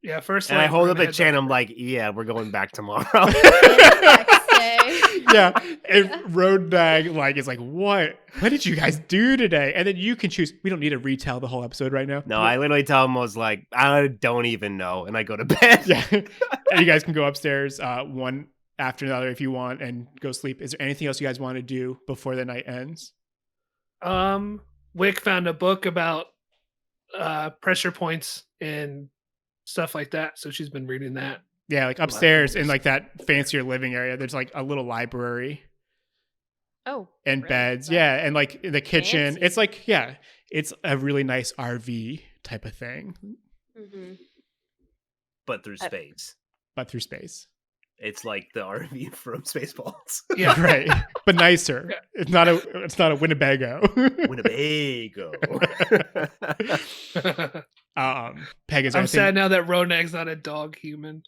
C: Yeah, first
A: And
C: light.
A: I hold
C: we're
A: up
C: gonna
A: a
C: head
A: chain.
C: back.
A: I'm like, yeah, we're going back tomorrow.
D: Next day.
B: Yeah, and Ronag like is like, what did you guys do today? And then you can choose. We don't need to retell the whole episode right now.
A: No, I literally tell him, I was like, I don't even know. And I go to bed.
B: Yeah, and you guys can go upstairs one after another if you want and go sleep. Is there anything else you guys want to do before the night ends?
C: Wick found a book about pressure points and stuff like that, so she's been reading that.
B: Yeah, like upstairs in like that fancier living area, there's like a little library
D: Oh.
B: and
D: really?
B: beds.
D: Wow.
B: Yeah, and like in the kitchen,
D: Fancy.
B: it's like it's a really nice RV type of thing,
D: Mm-hmm.
A: But through space.
B: but through space.
A: It's like the RV from Spaceballs.
C: Yeah.
B: Right, but nicer.
C: Yeah.
B: It's not a Winnebago.
A: Winnebago.
B: Peg, is there
C: I'm
B: anything-
C: sad now that Ronag's not a dog human.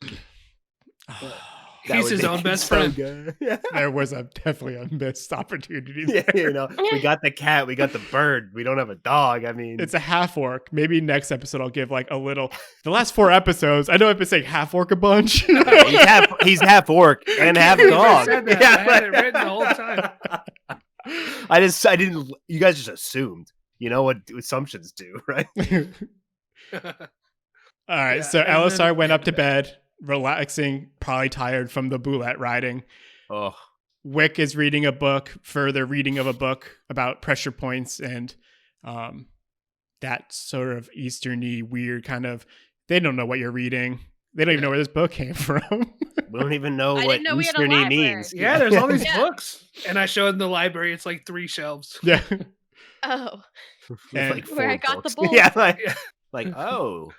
A: That
C: He's
A: would
C: his
A: be
C: own best
A: so
C: friend.
A: good. Yeah.
B: There was definitely a missed opportunity.
A: Yeah,
B: There.
A: you know, we got the cat, we got the bird, we don't have a dog. I mean,
B: It's a half orc. Maybe next episode I'll give like a little. The last 4 episodes, I know I've been saying half orc a bunch.
A: he's half orc and half
C: believe I
A: dog.
C: said that. I had it written the whole time.
A: I didn't. You guys just assumed. You know what assumptions do, right?
B: All right,
C: Yeah,
B: so
C: and
B: Elisar
C: then-
B: went up to bed, relaxing, probably tired from the boulette riding.
A: Oh,
B: Wick is reading a book, further reading of a book about pressure points and that sort of Easterny weird kind of. They don't know what you're reading. They don't even know where this book came from.
A: we don't even know
D: I
A: what
D: didn't know we had a
A: Easterny
D: library.
A: means.
C: Yeah, there's all these
D: Yeah.
C: books. And I showed in the library, it's like 3 shelves.
B: Yeah.
D: Oh.
B: And-
A: Like
D: Where I
A: 4
D: got the
A: books.
D: book.
A: Yeah,
C: Yeah.
A: like oh,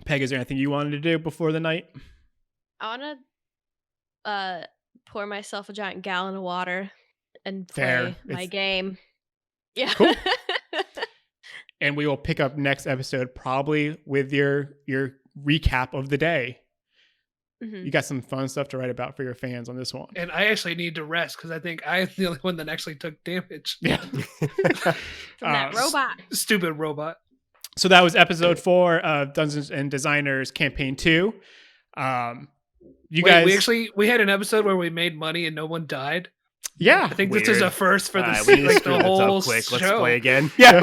B: Peg, is there anything you wanted to do before the night?
D: I want to pour myself a giant gallon of water and
B: Fair.
D: play my
B: It's-
D: game. Yeah.
B: Cool. And we will pick up next episode probably with your recap of the day.
D: Mhm.
B: You got some fun stuff to write about for your fans on this one.
C: And I actually need to rest because I think I'm the only one that actually took damage.
B: Yeah.
D: From that robot.
C: Stupid robot.
B: So that was episode 4 of Dungeons and Designers Campaign 2. You
C: Wait,
B: guys,
C: we had an episode where we made money and no one died.
B: yeah.
C: I think this is
A: Weird.
C: a first for the,
A: Alright, we need to
C: like,
A: screw
C: the
A: this
C: whole
A: up quick. Let's
C: show.
A: play again. Yeah.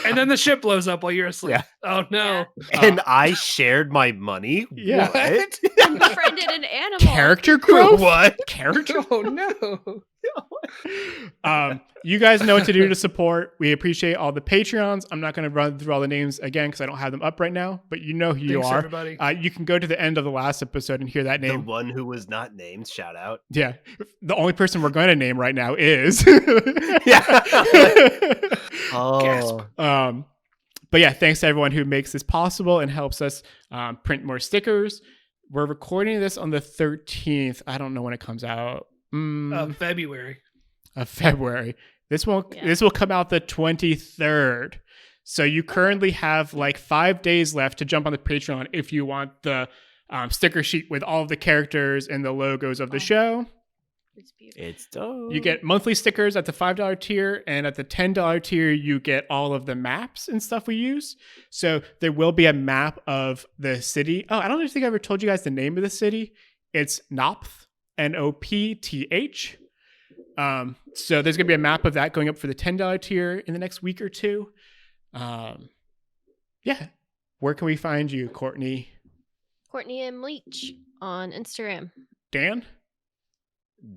C: And then the ship blows up while you're asleep.
A: Yeah.
C: Oh no.
A: And I shared my money.
B: Yeah.
A: What?
D: You befriended an animal.
B: Character growth?
A: What?
B: Character?
C: Oh no.
B: You guys know what to do to support. We appreciate all the Patreons. I'm not going to run through all the names again because I don't have them up right now, but you know who you
C: Thanks,
B: are.
C: everybody.
B: You can go to the end of the last episode and hear that
A: The
B: name.
A: one who was not named. Shout out.
B: Yeah. The only person we're going to name right now is.
A: Yeah. Oh.
B: But yeah, thanks to everyone who makes this possible and helps us print more stickers. We're recording this on the 13th. I don't know when it comes out.
C: February.
B: Of February. This will
D: Yeah.
B: this will come out the 23rd. So you currently have like 5 days left to jump on the Patreon if you want the sticker sheet with all of the characters and the logos of the show.
D: It's beautiful.
A: It's dope.
B: You get monthly stickers at the $5 tier, and at the $10 tier, you get all of the maps and stuff we use. So there will be a map of the city. Oh, I don't think I ever told you guys the name of the city. It's Nopth, Nopth. So there's going to be a map of that going up for the $10 tier in the next week or two. Yeah. Where can we find you, Courtney?
D: Courtney M. Leach on Instagram.
B: Dan?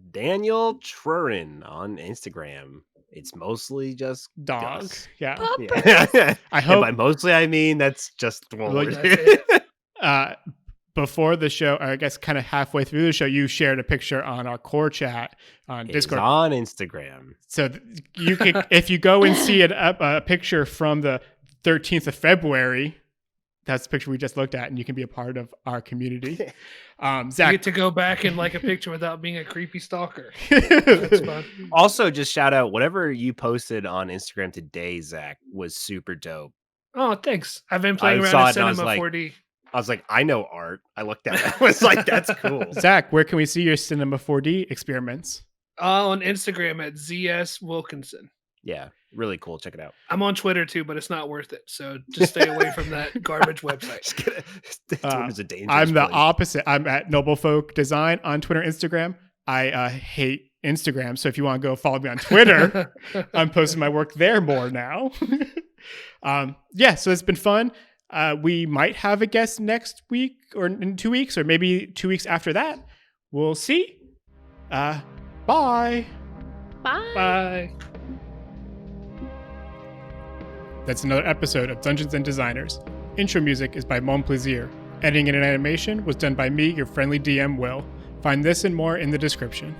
A: Daniel Trurin on Instagram. It's mostly just
B: Dog.
A: Gus.
B: Yeah.
A: Yeah.
B: I
A: And
B: hope
A: by mostly, I mean that's just one
B: Like,
A: word.
B: Before the show, or I guess kind of halfway through the show, you shared a picture on our core chat on
A: It's
B: Discord.
A: on Instagram.
B: So you can, if you go and see a picture from the 13th of February, that's the picture we just looked at, and you can be a part of our community.
C: You
B: Zach,
C: get to go back and like a picture without being a creepy stalker. That's fun.
A: Also, just shout out whatever you posted on Instagram today, Zach, was super dope.
C: Oh, thanks. I've been playing
A: I
C: around
A: saw
C: in
A: it and I was
C: Cinema
A: like-
C: 4D.
A: I was like, I know art. I looked at it. I was like, that's cool.
B: Zach, where can we see your Cinema 4D experiments?
C: On Instagram at ZS Wilkinson.
A: Yeah, really cool. Check it out.
C: I'm on Twitter too, but it's not worth it. So just stay away from that garbage website.
A: Just kidding. Twitter's a dangerous
B: I'm the
A: place.
B: opposite. I'm at Noblefolk Design on Twitter, Instagram. I hate Instagram, so if you want to go follow me on Twitter, I'm posting my work there more now. Yeah, so it's been fun. We might have a guest next week or in 2 weeks, or maybe 2 weeks after that. We'll see. Bye.
D: Bye.
C: Bye.
B: That's another episode of Dungeons and Designers. Intro music is by Mon Plaisir. Editing and animation was done by me, your friendly DM, Will. Find this and more in the description.